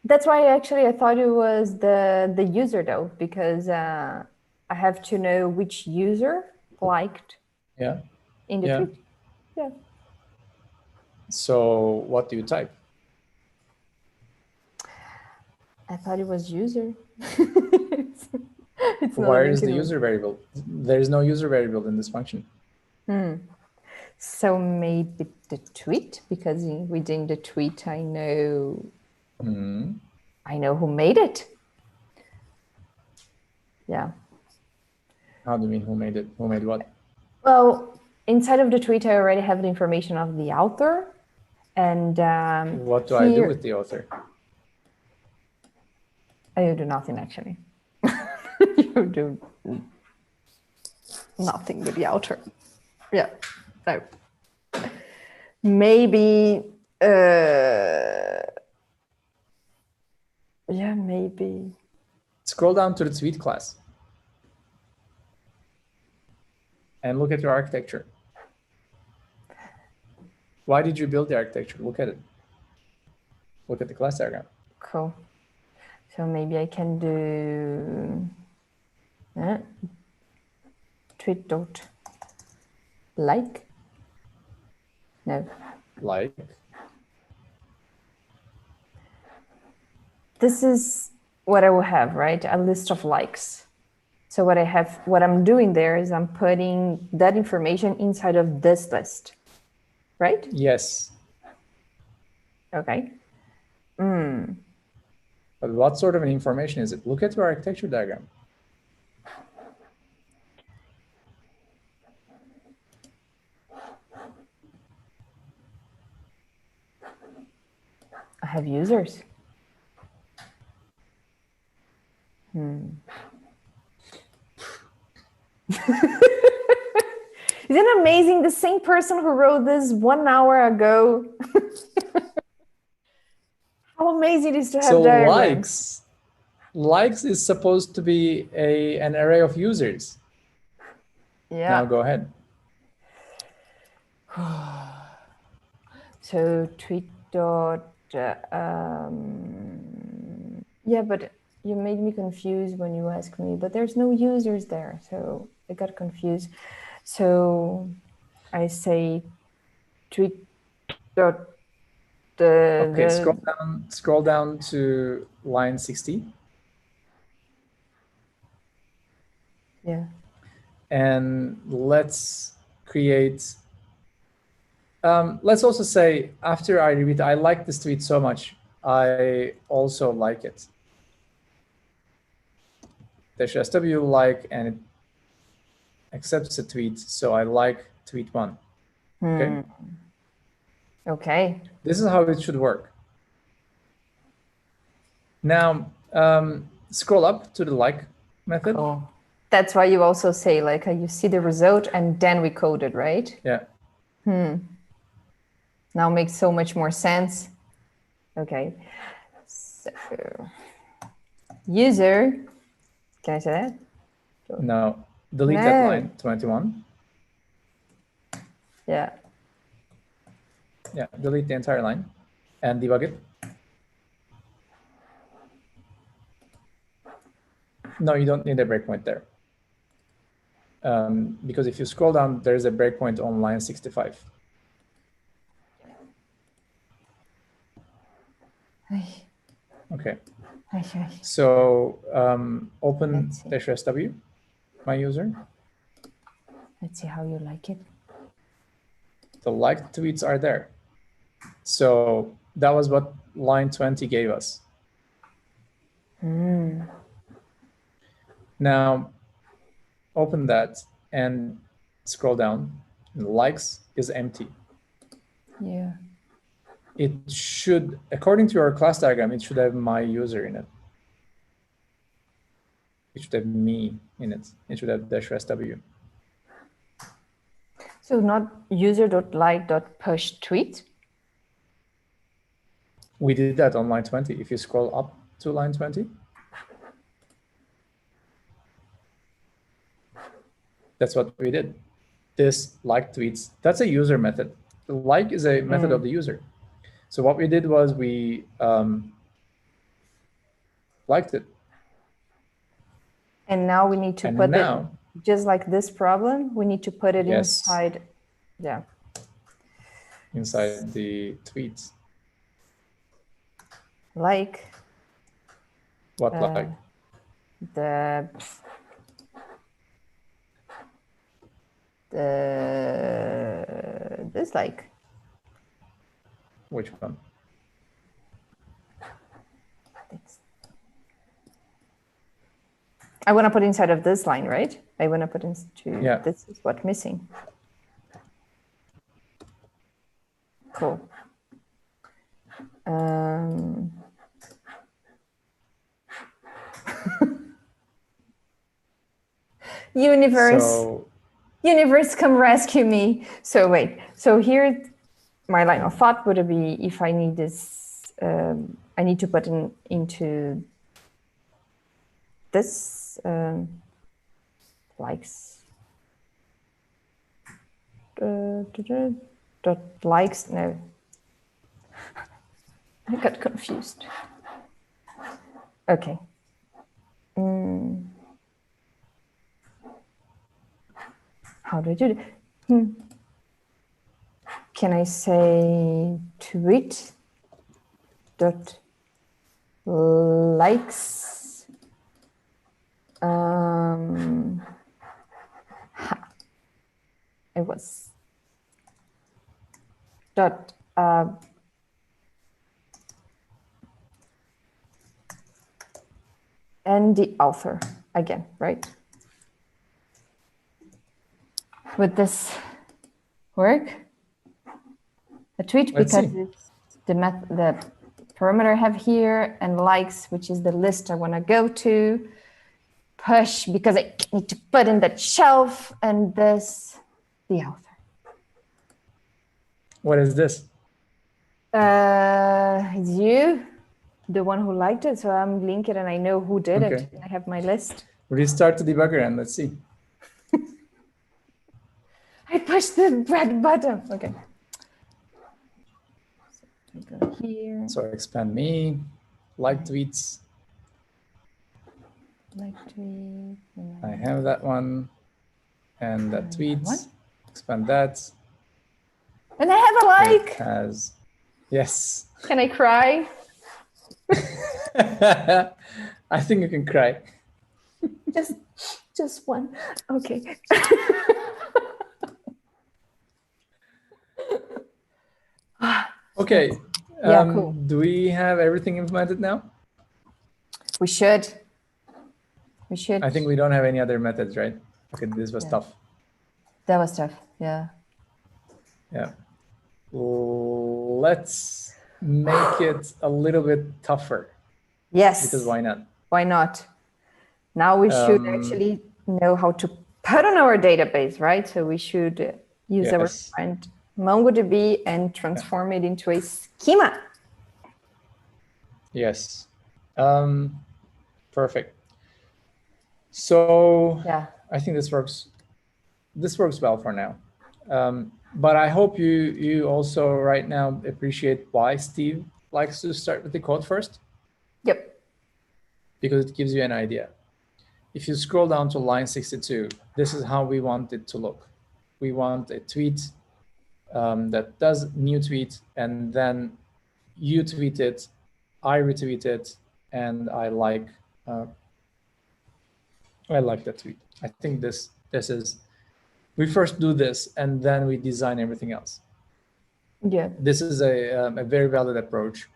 [SPEAKER 2] That's why actually I thought it was the user though, because I have to know which user liked in the tweet. Yeah.
[SPEAKER 1] So what do you type?
[SPEAKER 2] I thought it was user.
[SPEAKER 1] Where is the user variable? There is no user variable in this function.
[SPEAKER 2] So maybe the tweet, because within the tweet I know who made it. Yeah.
[SPEAKER 1] How do you mean who made it? Who made what?
[SPEAKER 2] Well, inside of the tweet I already have the information of the author. And
[SPEAKER 1] what do I do with the author?
[SPEAKER 2] You do nothing actually. You do nothing with the author. Yeah. No. Maybe maybe.
[SPEAKER 1] Scroll down to the tweet class and look at your architecture. Why did you build the architecture? Look at it. Look at the class diagram.
[SPEAKER 2] Cool. So maybe I can do tweet dot like. No.
[SPEAKER 1] Like.
[SPEAKER 2] This is what I will have, right? A list of likes. So what I'm doing there is I'm putting that information inside of this list, right?
[SPEAKER 1] Yes.
[SPEAKER 2] Okay.
[SPEAKER 1] But what sort of an information is it? Look at your architecture diagram.
[SPEAKER 2] I have users. Isn't it amazing? The same person who wrote this 1 hour ago. How amazing it is to have diagrams.
[SPEAKER 1] Likes is supposed to be an array of users.
[SPEAKER 2] Yeah.
[SPEAKER 1] Now go ahead.
[SPEAKER 2] So tweet dot. Yeah, but you made me confused when you asked me. But there's no users there, so I got confused. So I say tweet dot.
[SPEAKER 1] Okay, scroll down to line 60.
[SPEAKER 2] Yeah.
[SPEAKER 1] And let's create. Let's also say, after I read, I like this tweet so much, I also like it. -SW like, and it accepts the tweet, so I like tweet 1. Okay.
[SPEAKER 2] Okay.
[SPEAKER 1] This is how it should work. Now, scroll up to the like method.
[SPEAKER 2] Cool. That's why you also say, like, you see the result and then we code it, right?
[SPEAKER 1] Yeah.
[SPEAKER 2] Now makes so much more sense. Okay. So, user, can I say that?
[SPEAKER 1] No, delete that line 21.
[SPEAKER 2] Yeah.
[SPEAKER 1] Yeah, delete the entire line and debug it. No, you don't need a breakpoint there. Because if you scroll down, there's a breakpoint on line 65. Okay. So open -SW, my user.
[SPEAKER 2] Let's see how you like it.
[SPEAKER 1] The liked tweets are there. So that was what line 20 gave us. Now open that and scroll down. And likes is empty.
[SPEAKER 2] Yeah.
[SPEAKER 1] It should, according to your class diagram, it should have my user in it. It should have me in it. It should have -SW.
[SPEAKER 2] So not user.like.push tweet?
[SPEAKER 1] We did that on line 20. If you scroll up to line 20, that's what we did. This like tweets, that's a user method. The like is a method of the user. So what we did was we liked it.
[SPEAKER 2] And now we need to put it, just like this problem, we need to put it inside. Yeah.
[SPEAKER 1] Inside the tweets.
[SPEAKER 2] Like.
[SPEAKER 1] What like?
[SPEAKER 2] The dislike.
[SPEAKER 1] Which one?
[SPEAKER 2] I want to put inside of this line, right? I want to put into, this is what's missing. Cool. Universe, come rescue me. So wait, so here, my line of thought would be, if I need this, I need to put into this likes. Dot likes, no. I got confused. Okay. How do I do it? Can I say tweet dot likes. It was dot and the author again, right? Would this work? A tweet,
[SPEAKER 1] Let's
[SPEAKER 2] because
[SPEAKER 1] see.
[SPEAKER 2] it's the parameter I have here, and likes, which is the list I want to go to. Push, because I need to put in that shelf, and this, the author.
[SPEAKER 1] What is this?
[SPEAKER 2] It's you, the one who liked it. So I'm linking it and I know who did
[SPEAKER 1] Okay.
[SPEAKER 2] it. I have my list.
[SPEAKER 1] Restart the debugger and let's see.
[SPEAKER 2] I pushed the red button. Okay. So go here.
[SPEAKER 1] So expand me, like tweets.
[SPEAKER 2] Like tweet.
[SPEAKER 1] I have that one. And that tweets. Expand that.
[SPEAKER 2] And I have a like.
[SPEAKER 1] It has, yes.
[SPEAKER 2] Can I cry?
[SPEAKER 1] I think you can cry.
[SPEAKER 2] Just one. Okay.
[SPEAKER 1] Okay.
[SPEAKER 2] Yeah, cool.
[SPEAKER 1] Do we have everything implemented now?
[SPEAKER 2] We should. We should.
[SPEAKER 1] I think we don't have any other methods, right? Okay, this was tough.
[SPEAKER 2] That was tough. Yeah.
[SPEAKER 1] Yeah. Let's make it a little bit tougher.
[SPEAKER 2] Yes.
[SPEAKER 1] Because why not?
[SPEAKER 2] Why not? Now we should actually know how to put on our database, right? So we should use our friend MongoDB and transform it into a schema.
[SPEAKER 1] Yes. Perfect. So I think this works. This works well for now. But I hope you also right now appreciate why Steve likes to start with the code first.
[SPEAKER 2] Yep.
[SPEAKER 1] Because it gives you an idea. If you scroll down to line 62, this is how we want it to look. We want a tweet that does new tweet, and then you tweet it, I retweet it, and I like that tweet. I think this is, we first do this and then we design everything else.
[SPEAKER 2] Yeah.
[SPEAKER 1] This is a very valid approach.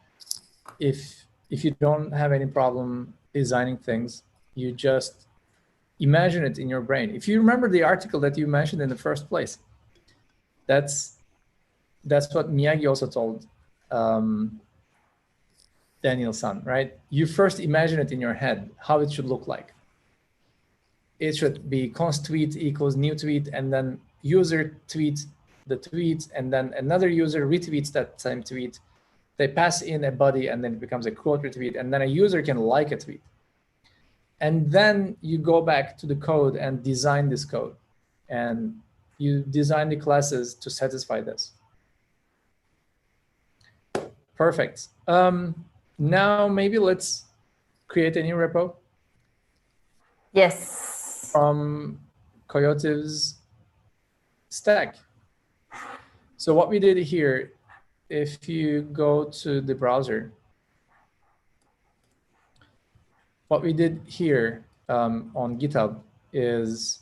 [SPEAKER 1] If you don't have any problem designing things, you just imagine it in your brain. If you remember the article that you mentioned in the first place, that's what Miyagi also told Daniel-san, right? You first imagine it in your head, how it should look like. It should be const tweet equals new tweet, and then user tweets the tweet, and then another user retweets that same tweet. They pass in a body, and then it becomes a quote retweet, and then a user can like a tweet. And then you go back to the code and design this code, and you design the classes to satisfy this. Perfect. Now maybe let's create a new repo.
[SPEAKER 2] Yes.
[SPEAKER 1] From Coyote's stack. So what we did here, if you go to the browser, what we did here on GitHub is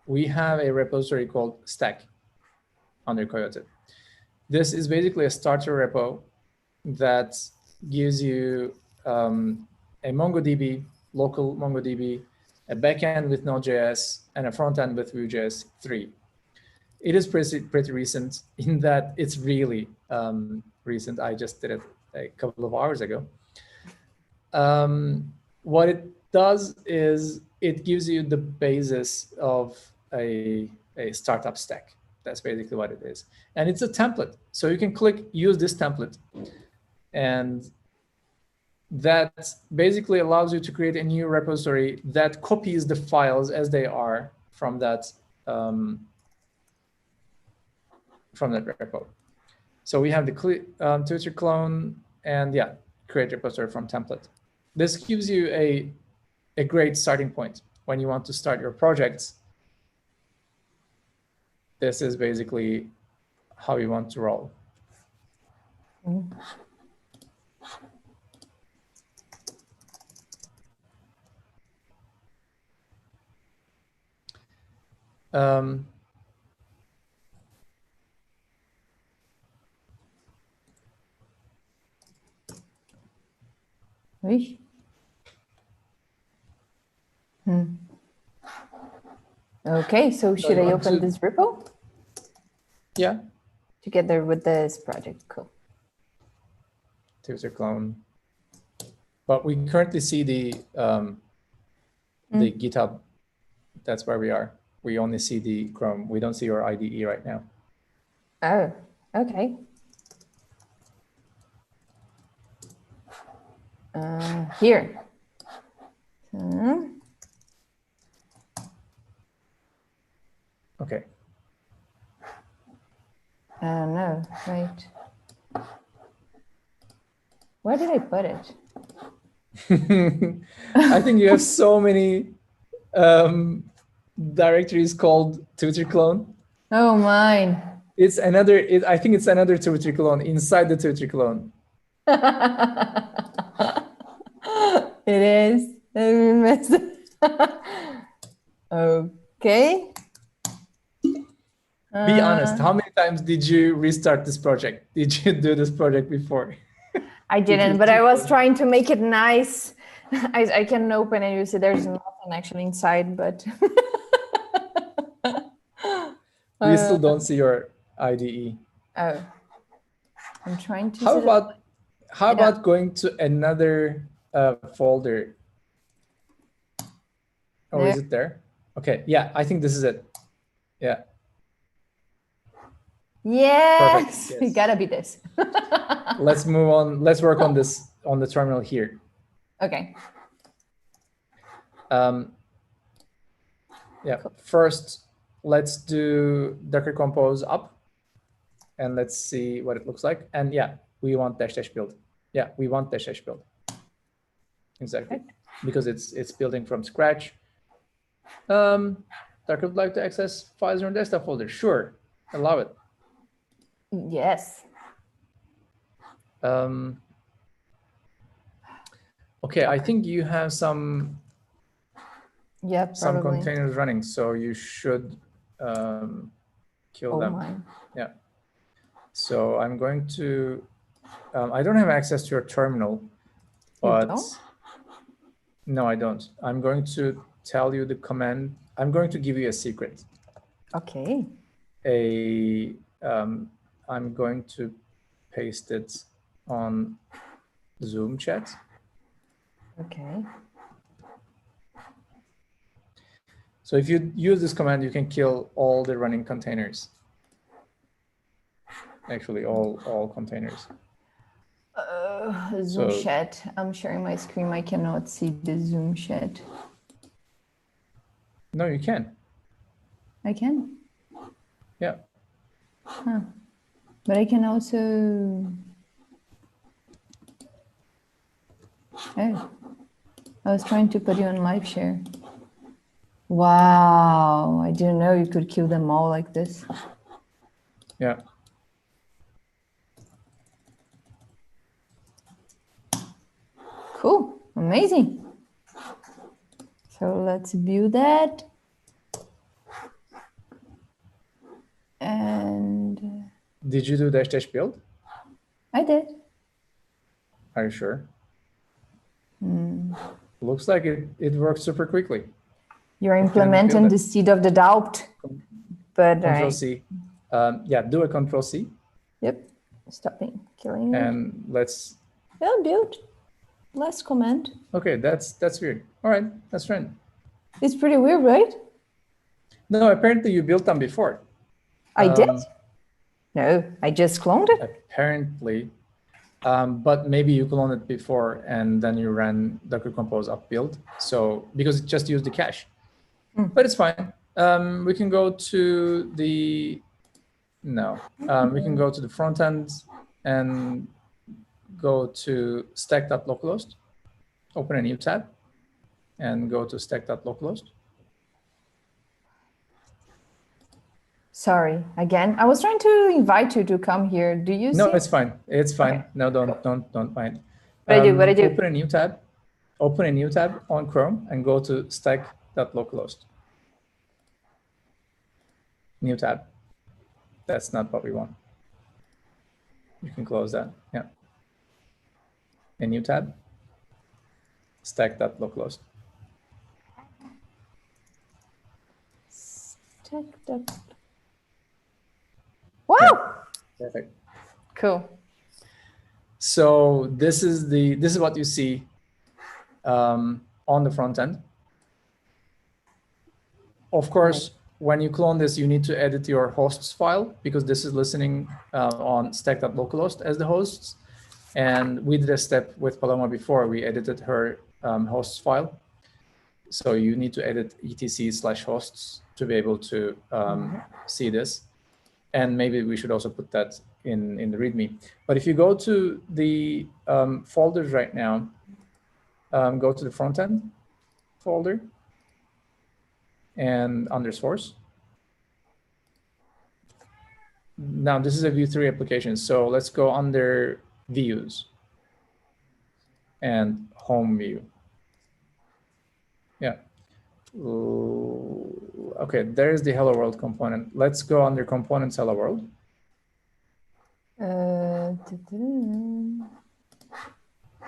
[SPEAKER 1] we have a repository called stack under Coyote. This is basically a starter repo that gives you a MongoDB, local MongoDB, a backend with Node.js, and a frontend with Vue.js 3. It is pretty recent in that it's really recent. I just did it a couple of hours ago. What it does is it gives you the basis of a startup stack. That's basically what it is. And it's a template. So you can click use this template. And that basically allows you to create a new repository that copies the files as they are from that repo. So we have the Twitter clone, and create repository from template. This gives you a great starting point when you want to start your projects. This is basically how you want to roll. Um,
[SPEAKER 2] Okay, so should I open this repo?
[SPEAKER 1] Yeah.
[SPEAKER 2] Together with this project, cool.
[SPEAKER 1] Tutor clone. But we currently see the GitHub. That's where we are. We only see the Chrome. We don't see your IDE right now.
[SPEAKER 2] Oh, okay. Here.
[SPEAKER 1] Okay.
[SPEAKER 2] No, wait. Where did I put it?
[SPEAKER 1] I think you have so many directories called tutor clone.
[SPEAKER 2] Oh, mine.
[SPEAKER 1] It's another. I think it's another tutor clone inside the tutor clone.
[SPEAKER 2] It is. Okay.
[SPEAKER 1] Be honest. How many times did you restart this project? Did you do this project before?
[SPEAKER 2] I didn't, but I was trying to make it nice. I can open and you see there's nothing actually inside, but
[SPEAKER 1] We still don't see your IDE.
[SPEAKER 2] oh, I'm trying to.
[SPEAKER 1] How about going to another folder? Or is it there? Okay, yeah, I think this is it. Yeah.
[SPEAKER 2] Yes,
[SPEAKER 1] Perfect.
[SPEAKER 2] It gotta be this.
[SPEAKER 1] Let's move on. Let's work on this on the terminal here.
[SPEAKER 2] Okay.
[SPEAKER 1] Yeah. Cool. First, let's do Docker Compose up, and let's see what it looks like. And yeah, we want -- build. Yeah, we want -- build. Exactly, because it's building from scratch. Docker would like to access files in your desktop folder. Sure, allow it.
[SPEAKER 2] Yes.
[SPEAKER 1] Okay, I think you have some containers running, so you should kill them.
[SPEAKER 2] Mine.
[SPEAKER 1] Yeah. So I'm going to. I don't have access to your terminal, but no, I don't. I'm going to tell you the command. I'm going to give you a secret.
[SPEAKER 2] Okay.
[SPEAKER 1] I'm going to paste it on Zoom chat.
[SPEAKER 2] Okay.
[SPEAKER 1] So if you use this command, you can kill all the running containers. Actually, all containers.
[SPEAKER 2] Zoom chat. I'm sharing my screen. I cannot see the Zoom chat.
[SPEAKER 1] No, you can.
[SPEAKER 2] I can?
[SPEAKER 1] Yeah.
[SPEAKER 2] Huh. But I can also... Oh. I was trying to put you on live share. Wow. I didn't know you could kill them all like this.
[SPEAKER 1] Yeah.
[SPEAKER 2] Cool. Amazing. So let's view that. And
[SPEAKER 1] did you do -- build?
[SPEAKER 2] I did.
[SPEAKER 1] Are you sure? Looks like it worked super quickly.
[SPEAKER 2] You're implementing the seed of the doubt. But
[SPEAKER 1] Control C. Yeah, do a Control C.
[SPEAKER 2] Yep. Stopping killing it.
[SPEAKER 1] And let's.
[SPEAKER 2] Yeah, build. Last command.
[SPEAKER 1] Okay, that's weird. All right, that's right.
[SPEAKER 2] It's pretty weird, right?
[SPEAKER 1] No, apparently you built them before.
[SPEAKER 2] I did? No, I just cloned it.
[SPEAKER 1] Apparently. But maybe you cloned it before and then you ran Docker Compose up build. So because it just used the cache. But it's fine. We can go to the we can go to the front end and go to stack.localhost, open a new tab and go to stack.localhost.
[SPEAKER 2] Sorry, again. I was trying to invite you to come here. Do you see?
[SPEAKER 1] No, it's fine. It's fine. Okay. No, don't mind.
[SPEAKER 2] What I do?
[SPEAKER 1] Open a new tab. Open a new tab on Chrome and go to stack.localhost. New tab. That's not what we want. You can close that. Yeah. A new tab. Stack.localhost.
[SPEAKER 2] Stack. Wow.
[SPEAKER 1] Yeah. Perfect.
[SPEAKER 2] Cool.
[SPEAKER 1] So this is what you see on the front end. Of course, when you clone this, you need to edit your hosts file because this is listening on stack.localhost as the hosts. And we did a step with Paloma before. We edited her hosts file. So you need to edit etc/hosts to be able to see this. And maybe we should also put that in the README. But if you go to the folders right now, go to the front end folder and under source. Now this is a Vue 3 application. So let's go under views and home view. Yeah. Okay, there's the hello world component. Let's go under components hello world.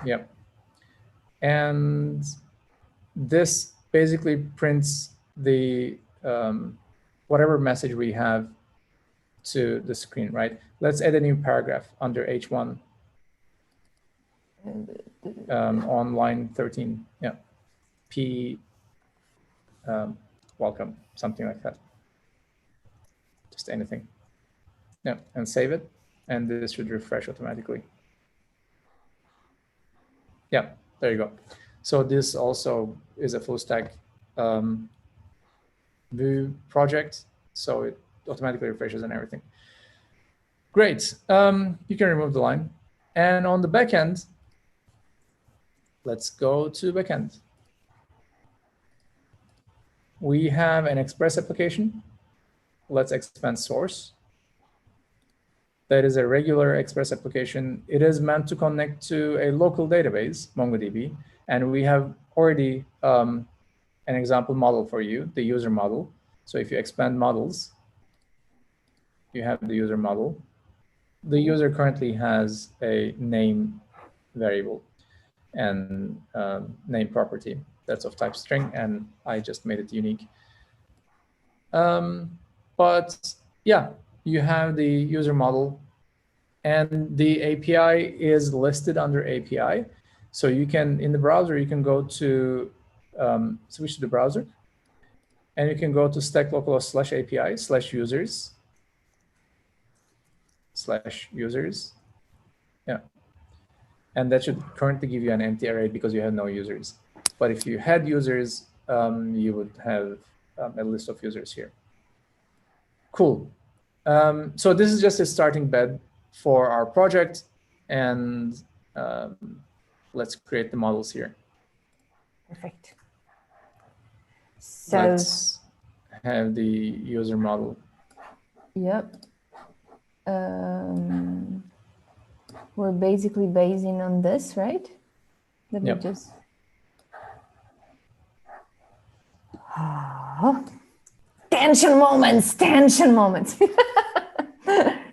[SPEAKER 1] Yep. And this basically prints the whatever message we have to the screen, right? Let's add a new paragraph under H1 on line 13. Yeah. P welcome, something like that. Just anything. Yeah, and save it. And this should refresh automatically. Yeah, there you go. So this also is a full stack Vue project. So it automatically refreshes and everything. Great. You can remove the line. And on the backend, let's go to backend. We have an Express application. Let's expand source. That is a regular Express application. It is meant to connect to a local database, MongoDB. And we have already an example model for you, the user model. So if you expand models, you have the user model. The user currently has a name variable and name property that's of type string, and I just made it unique. But yeah, you have the user model, and the API is listed under API. So you can, in the browser, you can go to, switch to the browser, and you can go to stack/API/users/users. Yeah. And that should currently give you an empty array because you have no users. But if you had users, you would have a list of users here. Cool. So this is just a starting bed for our project. And let's create the models here.
[SPEAKER 2] Perfect. So
[SPEAKER 1] let's have the user model.
[SPEAKER 2] Yep. We're basically basing on this, right? Let me just. Oh, tension moments, tension moments.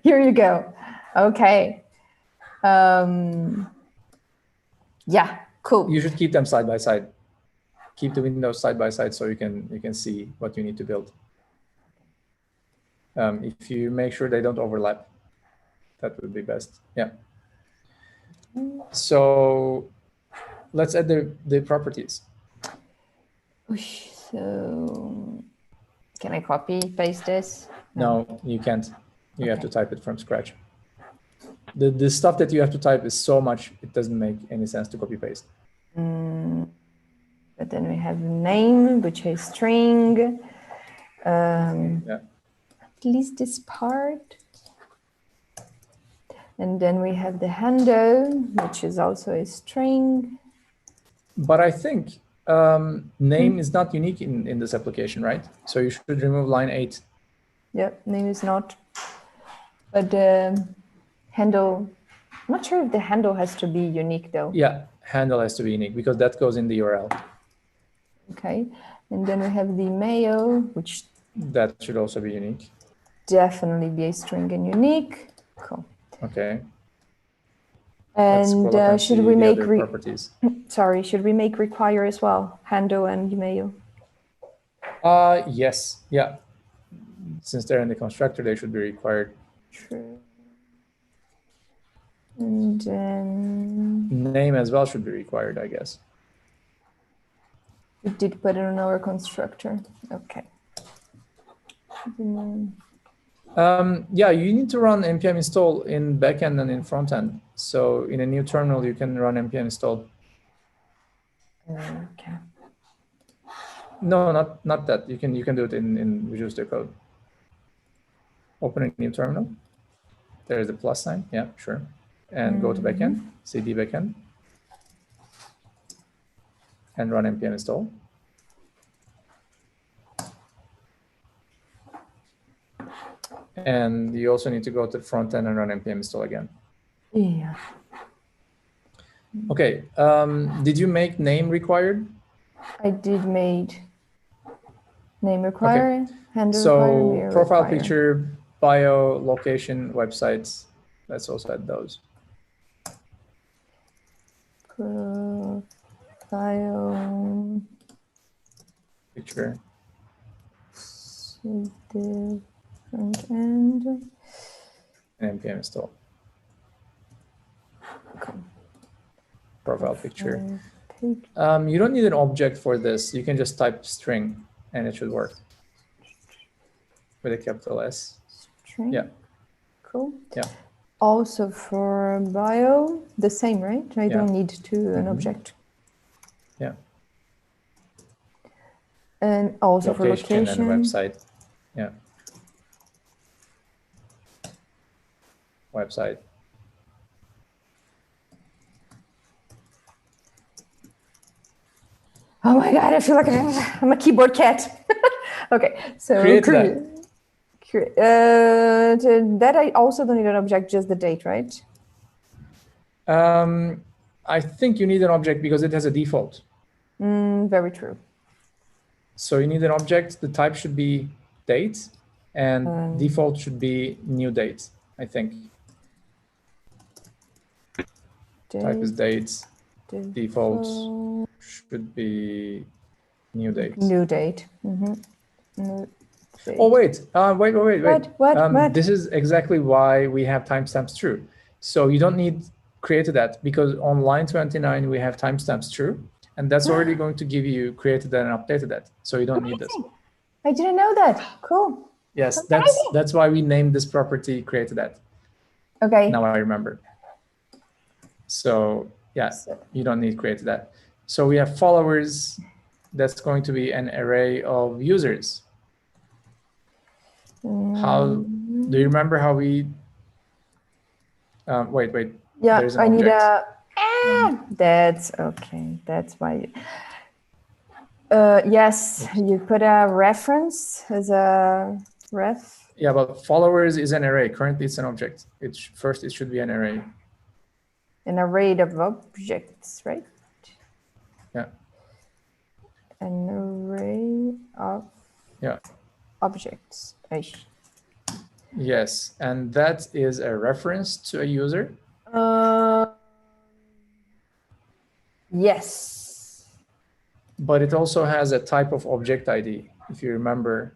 [SPEAKER 2] Here you go. Okay. Yeah, cool.
[SPEAKER 1] You should keep them side by side. Keep the windows side by side so you can see what you need to build. If you make sure they don't overlap, that would be best. Yeah. So let's add the properties.
[SPEAKER 2] So can I copy paste this?
[SPEAKER 1] No, you can't. You have to type it from scratch. The stuff that you have to type is so much, it doesn't make any sense to copy paste.
[SPEAKER 2] But then we have name, which is string.
[SPEAKER 1] Yeah.
[SPEAKER 2] At least this part. And then we have the handle, which is also a string.
[SPEAKER 1] But I think name is not unique in this application, right? So you should remove line 8.
[SPEAKER 2] Yep, name is not. But handle, I'm not sure if the handle has to be unique though.
[SPEAKER 1] Yeah, handle has to be unique because that goes in the URL.
[SPEAKER 2] Okay, and then we have the mail, which...
[SPEAKER 1] That should also be unique.
[SPEAKER 2] definitely be a string and unique. Cool.
[SPEAKER 1] Okay.
[SPEAKER 2] And should we make
[SPEAKER 1] properties?
[SPEAKER 2] Sorry, should we make require as well? Handle and email.
[SPEAKER 1] Yes. Yeah. Since they're in the constructor, they should be required.
[SPEAKER 2] True. And then
[SPEAKER 1] name as well should be required, I guess.
[SPEAKER 2] we did put it on our constructor. Okay.
[SPEAKER 1] Yeah, you need to run npm install in backend and in frontend. So in a new terminal, you can run npm install.
[SPEAKER 2] Okay.
[SPEAKER 1] No, not that. You can do it in Visual Studio Code. Open a new terminal. There's the plus sign. Yeah, sure. And go to backend, cd backend, and run npm install. And you also need to go to the front end and run npm install again.
[SPEAKER 2] Yeah.
[SPEAKER 1] Okay. Did you make name required?
[SPEAKER 2] I did made name required,
[SPEAKER 1] okay.
[SPEAKER 2] handle
[SPEAKER 1] so
[SPEAKER 2] required,
[SPEAKER 1] profile
[SPEAKER 2] require.
[SPEAKER 1] picture, bio, location, websites. Let's also add those.
[SPEAKER 2] Profile
[SPEAKER 1] picture.
[SPEAKER 2] The front end.
[SPEAKER 1] And npm install.
[SPEAKER 2] Cool.
[SPEAKER 1] Profile picture. You don't need an object for this. You can just type string and it should work with a capital S.
[SPEAKER 2] String.
[SPEAKER 1] Yeah.
[SPEAKER 2] Cool.
[SPEAKER 1] Yeah.
[SPEAKER 2] Also for bio, the same, right? I don't need an object.
[SPEAKER 1] Yeah.
[SPEAKER 2] And also for location
[SPEAKER 1] and website. Yeah. Website.
[SPEAKER 2] Oh my God, I feel like I'm a keyboard cat. Okay, so
[SPEAKER 1] create that.
[SPEAKER 2] That I also don't need an object, just the date, right?
[SPEAKER 1] I think you need an object because it has a default.
[SPEAKER 2] Very true.
[SPEAKER 1] So you need an object. The type should be date, and default should be new date, I think. Type is dates. Default should be new date.
[SPEAKER 2] New date. New date.
[SPEAKER 1] Oh, wait. Wait.
[SPEAKER 2] What?
[SPEAKER 1] This is exactly why we have timestamps true. So you don't need created that because on line 29, we have timestamps true. And that's already going to give you created that and updated that. So you don't need this.
[SPEAKER 2] I didn't know that. Cool.
[SPEAKER 1] Yes, that's why we named this property created that.
[SPEAKER 2] Okay.
[SPEAKER 1] Now I remember. So yeah, you don't need created that. So we have followers. That's going to be an array of users. How do you remember how we? Wait.
[SPEAKER 2] Yeah, I need a. That's okay. That's why. Yes, you put a reference as a ref.
[SPEAKER 1] Yeah, but followers is an array. Currently, it's an object. First, it should be an array.
[SPEAKER 2] An array of objects, right?
[SPEAKER 1] Yeah.
[SPEAKER 2] An array of objects.
[SPEAKER 1] Yes, and that is a reference to a user.
[SPEAKER 2] Yes.
[SPEAKER 1] But it also has a type of object ID, if you remember.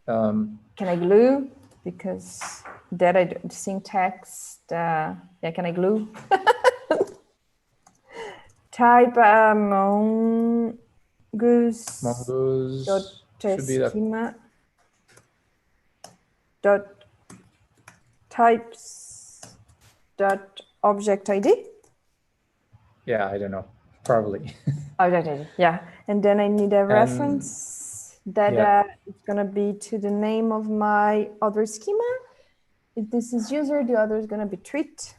[SPEAKER 2] Can I glue? Because that I syntax. Yeah, can I glue? Type mongoose.
[SPEAKER 1] Mongoose
[SPEAKER 2] dot
[SPEAKER 1] should be that.
[SPEAKER 2] schema. Dot types. Dot object ID.
[SPEAKER 1] Yeah, I don't know. Probably.
[SPEAKER 2] Object ID. Yeah, and then I need a reference that it's gonna be to the name of my other schema. If this is user, the other is gonna be treat.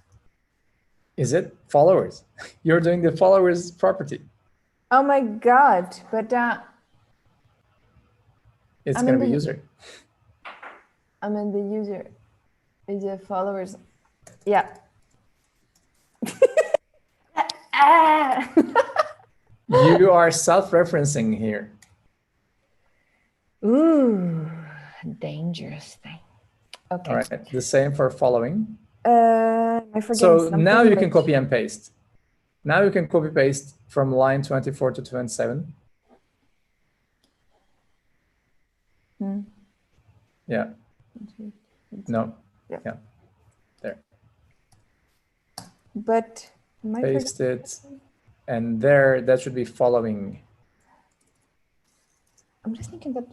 [SPEAKER 1] Is it followers? You're doing the followers property.
[SPEAKER 2] Oh my God! But
[SPEAKER 1] it's gonna be user.
[SPEAKER 2] I'm in the user. Is the followers? Yeah.
[SPEAKER 1] You are self-referencing here.
[SPEAKER 2] Ooh, dangerous thing. Okay.
[SPEAKER 1] All right. The same for following.
[SPEAKER 2] I forget
[SPEAKER 1] So
[SPEAKER 2] something,
[SPEAKER 1] now you can
[SPEAKER 2] but-
[SPEAKER 1] copy and paste. Now you can copy paste from line 24 to 27. Yeah. No.
[SPEAKER 2] Yeah.
[SPEAKER 1] Yeah. There.
[SPEAKER 2] But am I
[SPEAKER 1] Paste it. And there, that should be following.
[SPEAKER 2] I'm just thinking that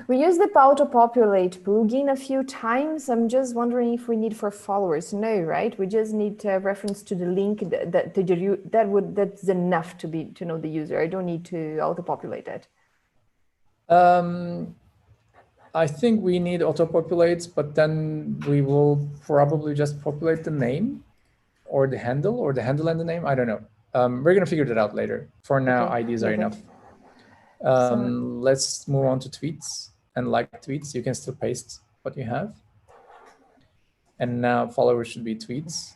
[SPEAKER 2] we use the auto-populate plugin a few times. I'm just wondering if we need for followers. No, right? We just need a reference to the link that's enough to know the user. I don't need to auto-populate it.
[SPEAKER 1] I think we need auto-populates, but then we will probably just populate the name or the handle and the name. I don't know. We're going to figure that out later. For now,
[SPEAKER 2] Okay,
[SPEAKER 1] IDs are enough. Let's move on to tweets and like tweets. You can still paste what you have. And now followers should be tweets.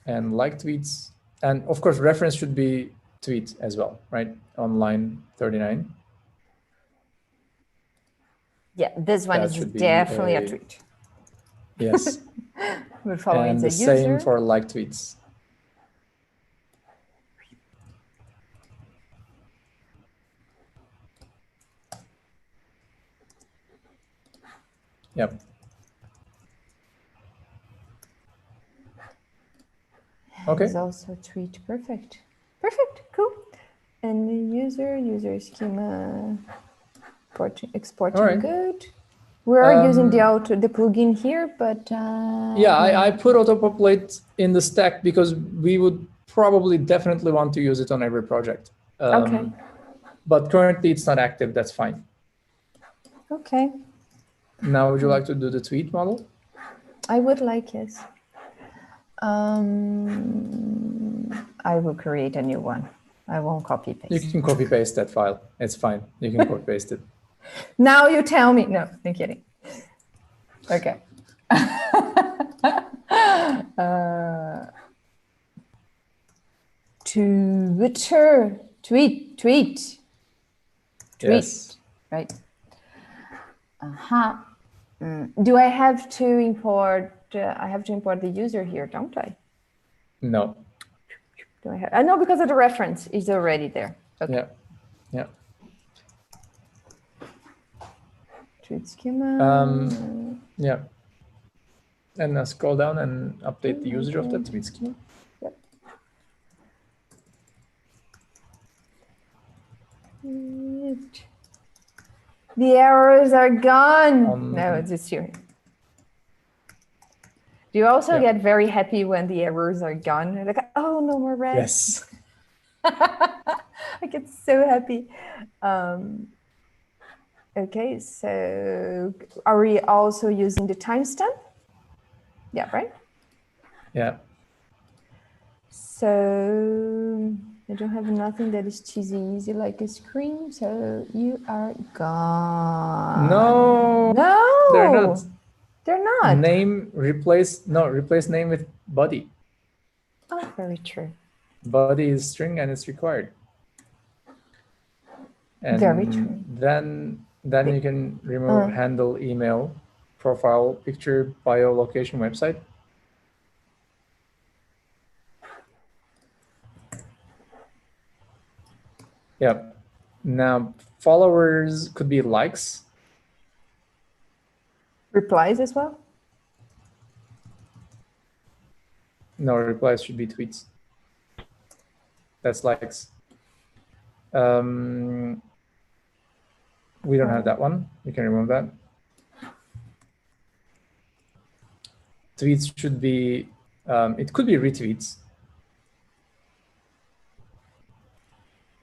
[SPEAKER 1] And like tweets. And of course, reference should be tweet as well, right? On line 39.
[SPEAKER 2] Yeah, this one
[SPEAKER 1] That
[SPEAKER 2] is
[SPEAKER 1] should be
[SPEAKER 2] definitely a tweet.
[SPEAKER 1] Yes.
[SPEAKER 2] We're following
[SPEAKER 1] And
[SPEAKER 2] the
[SPEAKER 1] the same
[SPEAKER 2] user.
[SPEAKER 1] for like tweets. Yep. Okay.
[SPEAKER 2] It's also a tweet. Perfect. Perfect. Cool. And the user schema, exporting.
[SPEAKER 1] All right.
[SPEAKER 2] Good. We are using the plugin here, but
[SPEAKER 1] yeah, I put autopopulate in the stack because we would probably definitely want to use it on every project.
[SPEAKER 2] Okay.
[SPEAKER 1] But currently it's not active. That's fine.
[SPEAKER 2] Okay.
[SPEAKER 1] Now, would you like to do the tweet model?
[SPEAKER 2] I would like, yes. I will create a new one. I won't copy paste.
[SPEAKER 1] You can copy paste that file. It's fine. You can copy paste it.
[SPEAKER 2] Now you tell me. No, I'm kidding. Okay. Twitter, tweet.
[SPEAKER 1] Yes.
[SPEAKER 2] Right. Do I have to import? I have to import the user here, don't I?
[SPEAKER 1] No.
[SPEAKER 2] Do I have? I know because of the reference is already there. Okay.
[SPEAKER 1] Yeah. Yeah.
[SPEAKER 2] Tweet schema.
[SPEAKER 1] Yeah. And now scroll down and update the user of that tweet schema.
[SPEAKER 2] Yep. The errors are gone. No, it's just here. Do you also get very happy when the errors are gone? You're like, oh, no more red.
[SPEAKER 1] Yes.
[SPEAKER 2] I get so happy. Okay, so are we also using the timestamp? Yeah, right?
[SPEAKER 1] Yeah.
[SPEAKER 2] So I don't have nothing that is cheesy easy like a screen. So you are gone.
[SPEAKER 1] No.
[SPEAKER 2] No.
[SPEAKER 1] They're not.
[SPEAKER 2] They're not.
[SPEAKER 1] Name replace name with body.
[SPEAKER 2] Oh, very true.
[SPEAKER 1] Body is string and it's required. And
[SPEAKER 2] very true.
[SPEAKER 1] Then you can remove handle, email, profile, picture, bio, location, website. Yeah. Now followers could be likes.
[SPEAKER 2] Replies as well?
[SPEAKER 1] No, replies should be tweets. That's likes. We don't have that one. You can remove that. Tweets should be, it could be retweets.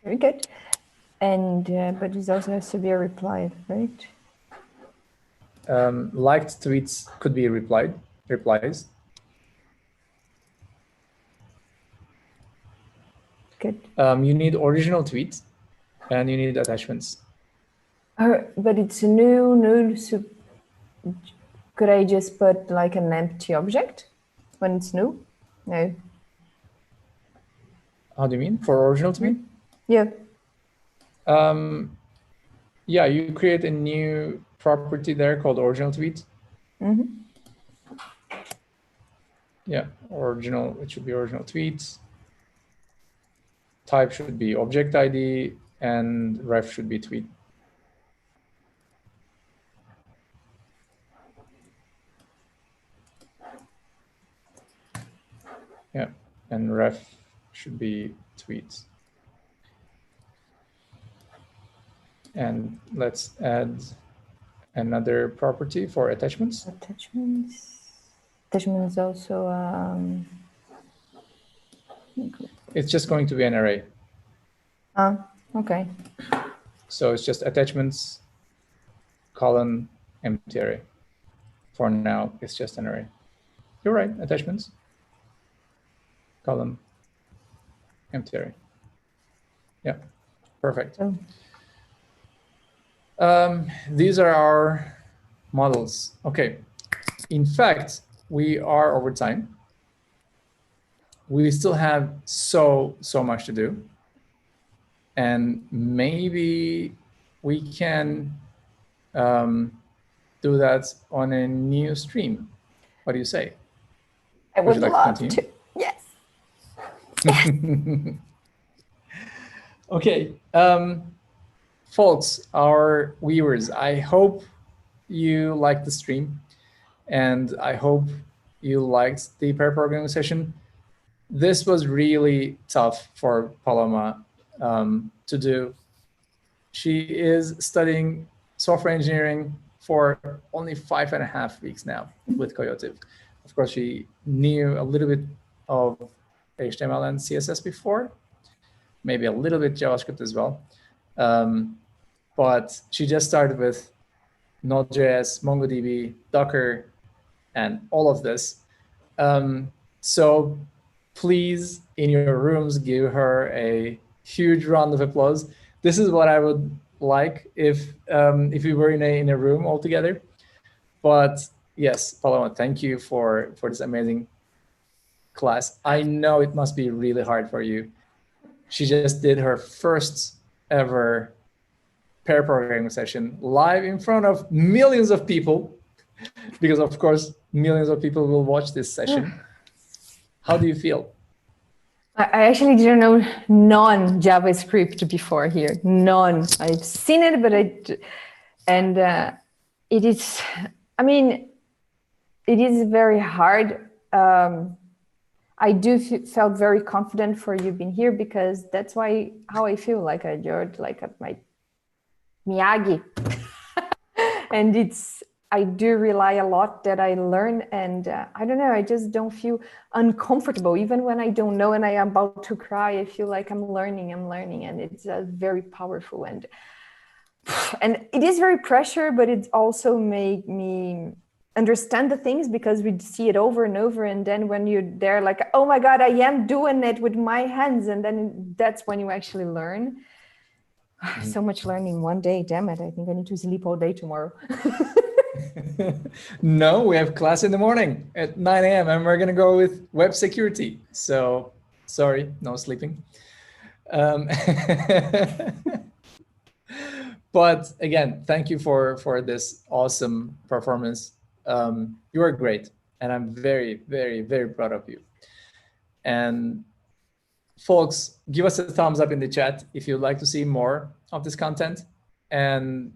[SPEAKER 2] Very good. And, but it also has to be a reply, right?
[SPEAKER 1] Liked tweets could be replies.
[SPEAKER 2] Good.
[SPEAKER 1] You need original tweet and you need attachments.
[SPEAKER 2] But it's a new, so could I just put like an empty object when it's new? No.
[SPEAKER 1] How do you mean? For original tweet?
[SPEAKER 2] Yeah.
[SPEAKER 1] Yeah, you create a new property there called original tweet.
[SPEAKER 2] Mm-hmm.
[SPEAKER 1] Yeah, original, it should be original tweets. Type should be object ID and ref should be tweet. Yeah, and ref should be tweets. And let's add another property for attachments.
[SPEAKER 2] Attachments also.
[SPEAKER 1] It's just going to be an array.
[SPEAKER 2] Okay.
[SPEAKER 1] So it's just attachments, colon, empty array. For now, it's just an array. You're right, attachments, column, empty array. Yeah, perfect. These are our models. Okay. In fact, we are over time. We still have so much to do. And maybe we can do that on a new stream. What do you say?
[SPEAKER 2] I would love to. Yes.
[SPEAKER 1] Okay. Folks, our viewers, I hope you liked the stream and I hope you liked the pair programming session. This was really tough for Paloma to do. She is studying software engineering for only 5.5 weeks now with Coyote. Of course, she knew a little bit of HTML and CSS before, maybe a little bit JavaScript as well. But she just started with Node.js, MongoDB, Docker, and all of this. So please, in your rooms, give her a huge round of applause. This is what I would like if we were in a room all together. But yes, Paloma, thank you for this amazing class. I know it must be really hard for you. She just did her first ever pair programming session live in front of millions of people, because of course, millions of people will watch this session. How do you feel?
[SPEAKER 2] I actually didn't know none JavaScript before here. None. I've seen it, but it is, I mean, it is very hard. I do felt very confident for you being here because that's how I feel like you're like at my Miyagi. And I do rely a lot that I learn, and I don't know, I just don't feel uncomfortable. Even when I don't know and I am about to cry, I feel like I'm learning, and it's very powerful. And it is very pressure, but it also made me understand the things because we see it over and over. And then when you're there, like, oh my God, I am doing it with my hands. And then that's when you actually learn. So much learning one day, damn it. I think I need to sleep all day tomorrow.
[SPEAKER 1] No, we have class in the morning at 9 a.m. and we're going to go with web security. So sorry, no sleeping. But again, thank you for this awesome performance. You are great. And I'm very, very, very proud of you. And folks, give us a thumbs up in the chat if you'd like to see more of this content. And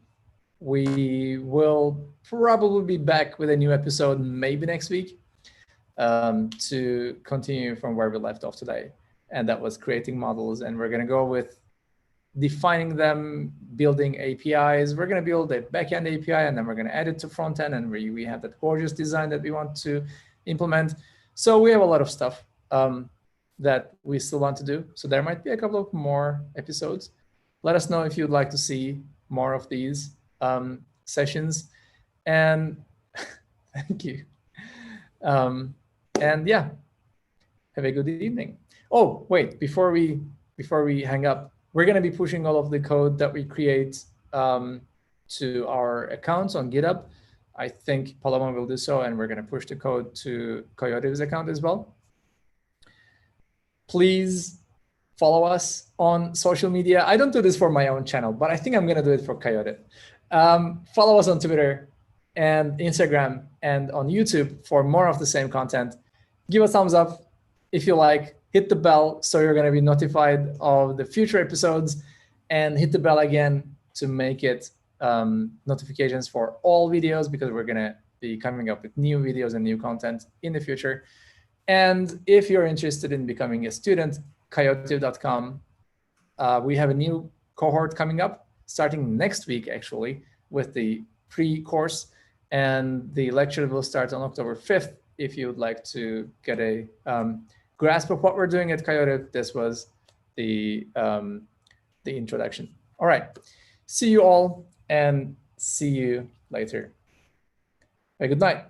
[SPEAKER 1] we will probably be back with a new episode maybe next week to continue from where we left off today. And that was creating models. And we're going to go with defining them, building APIs. We're going to build a backend API, and then we're going to add it to front end. And we have that gorgeous design that we want to implement. So we have a lot of stuff that we still want to do. So there might be a couple of more episodes. Let us know if you'd like to see more of these sessions. And thank you. And yeah, have a good evening. Oh, wait, before we hang up, we're going to be pushing all of the code that we create to our accounts on GitHub. I think Paloma will do so, and we're going to push the code to Coyote's account as well. Please follow us on social media. I don't do this for my own channel, but I think I'm going to do it for Coyote. Follow us on Twitter and Instagram and on YouTube for more of the same content. Give a thumbs up if you like. Hit the bell so you're going to be notified of the future episodes, and hit the bell again to make it notifications for all videos, because we're going to be coming up with new videos and new content in the future. And if you're interested in becoming a student, coyote.com, we have a new cohort coming up starting next week, actually, with the pre-course. And the lecture will start on October 5th. If you would like to get a grasp of what we're doing at Coyote, this was the introduction. All right. See you all, and see you later. Have a good night.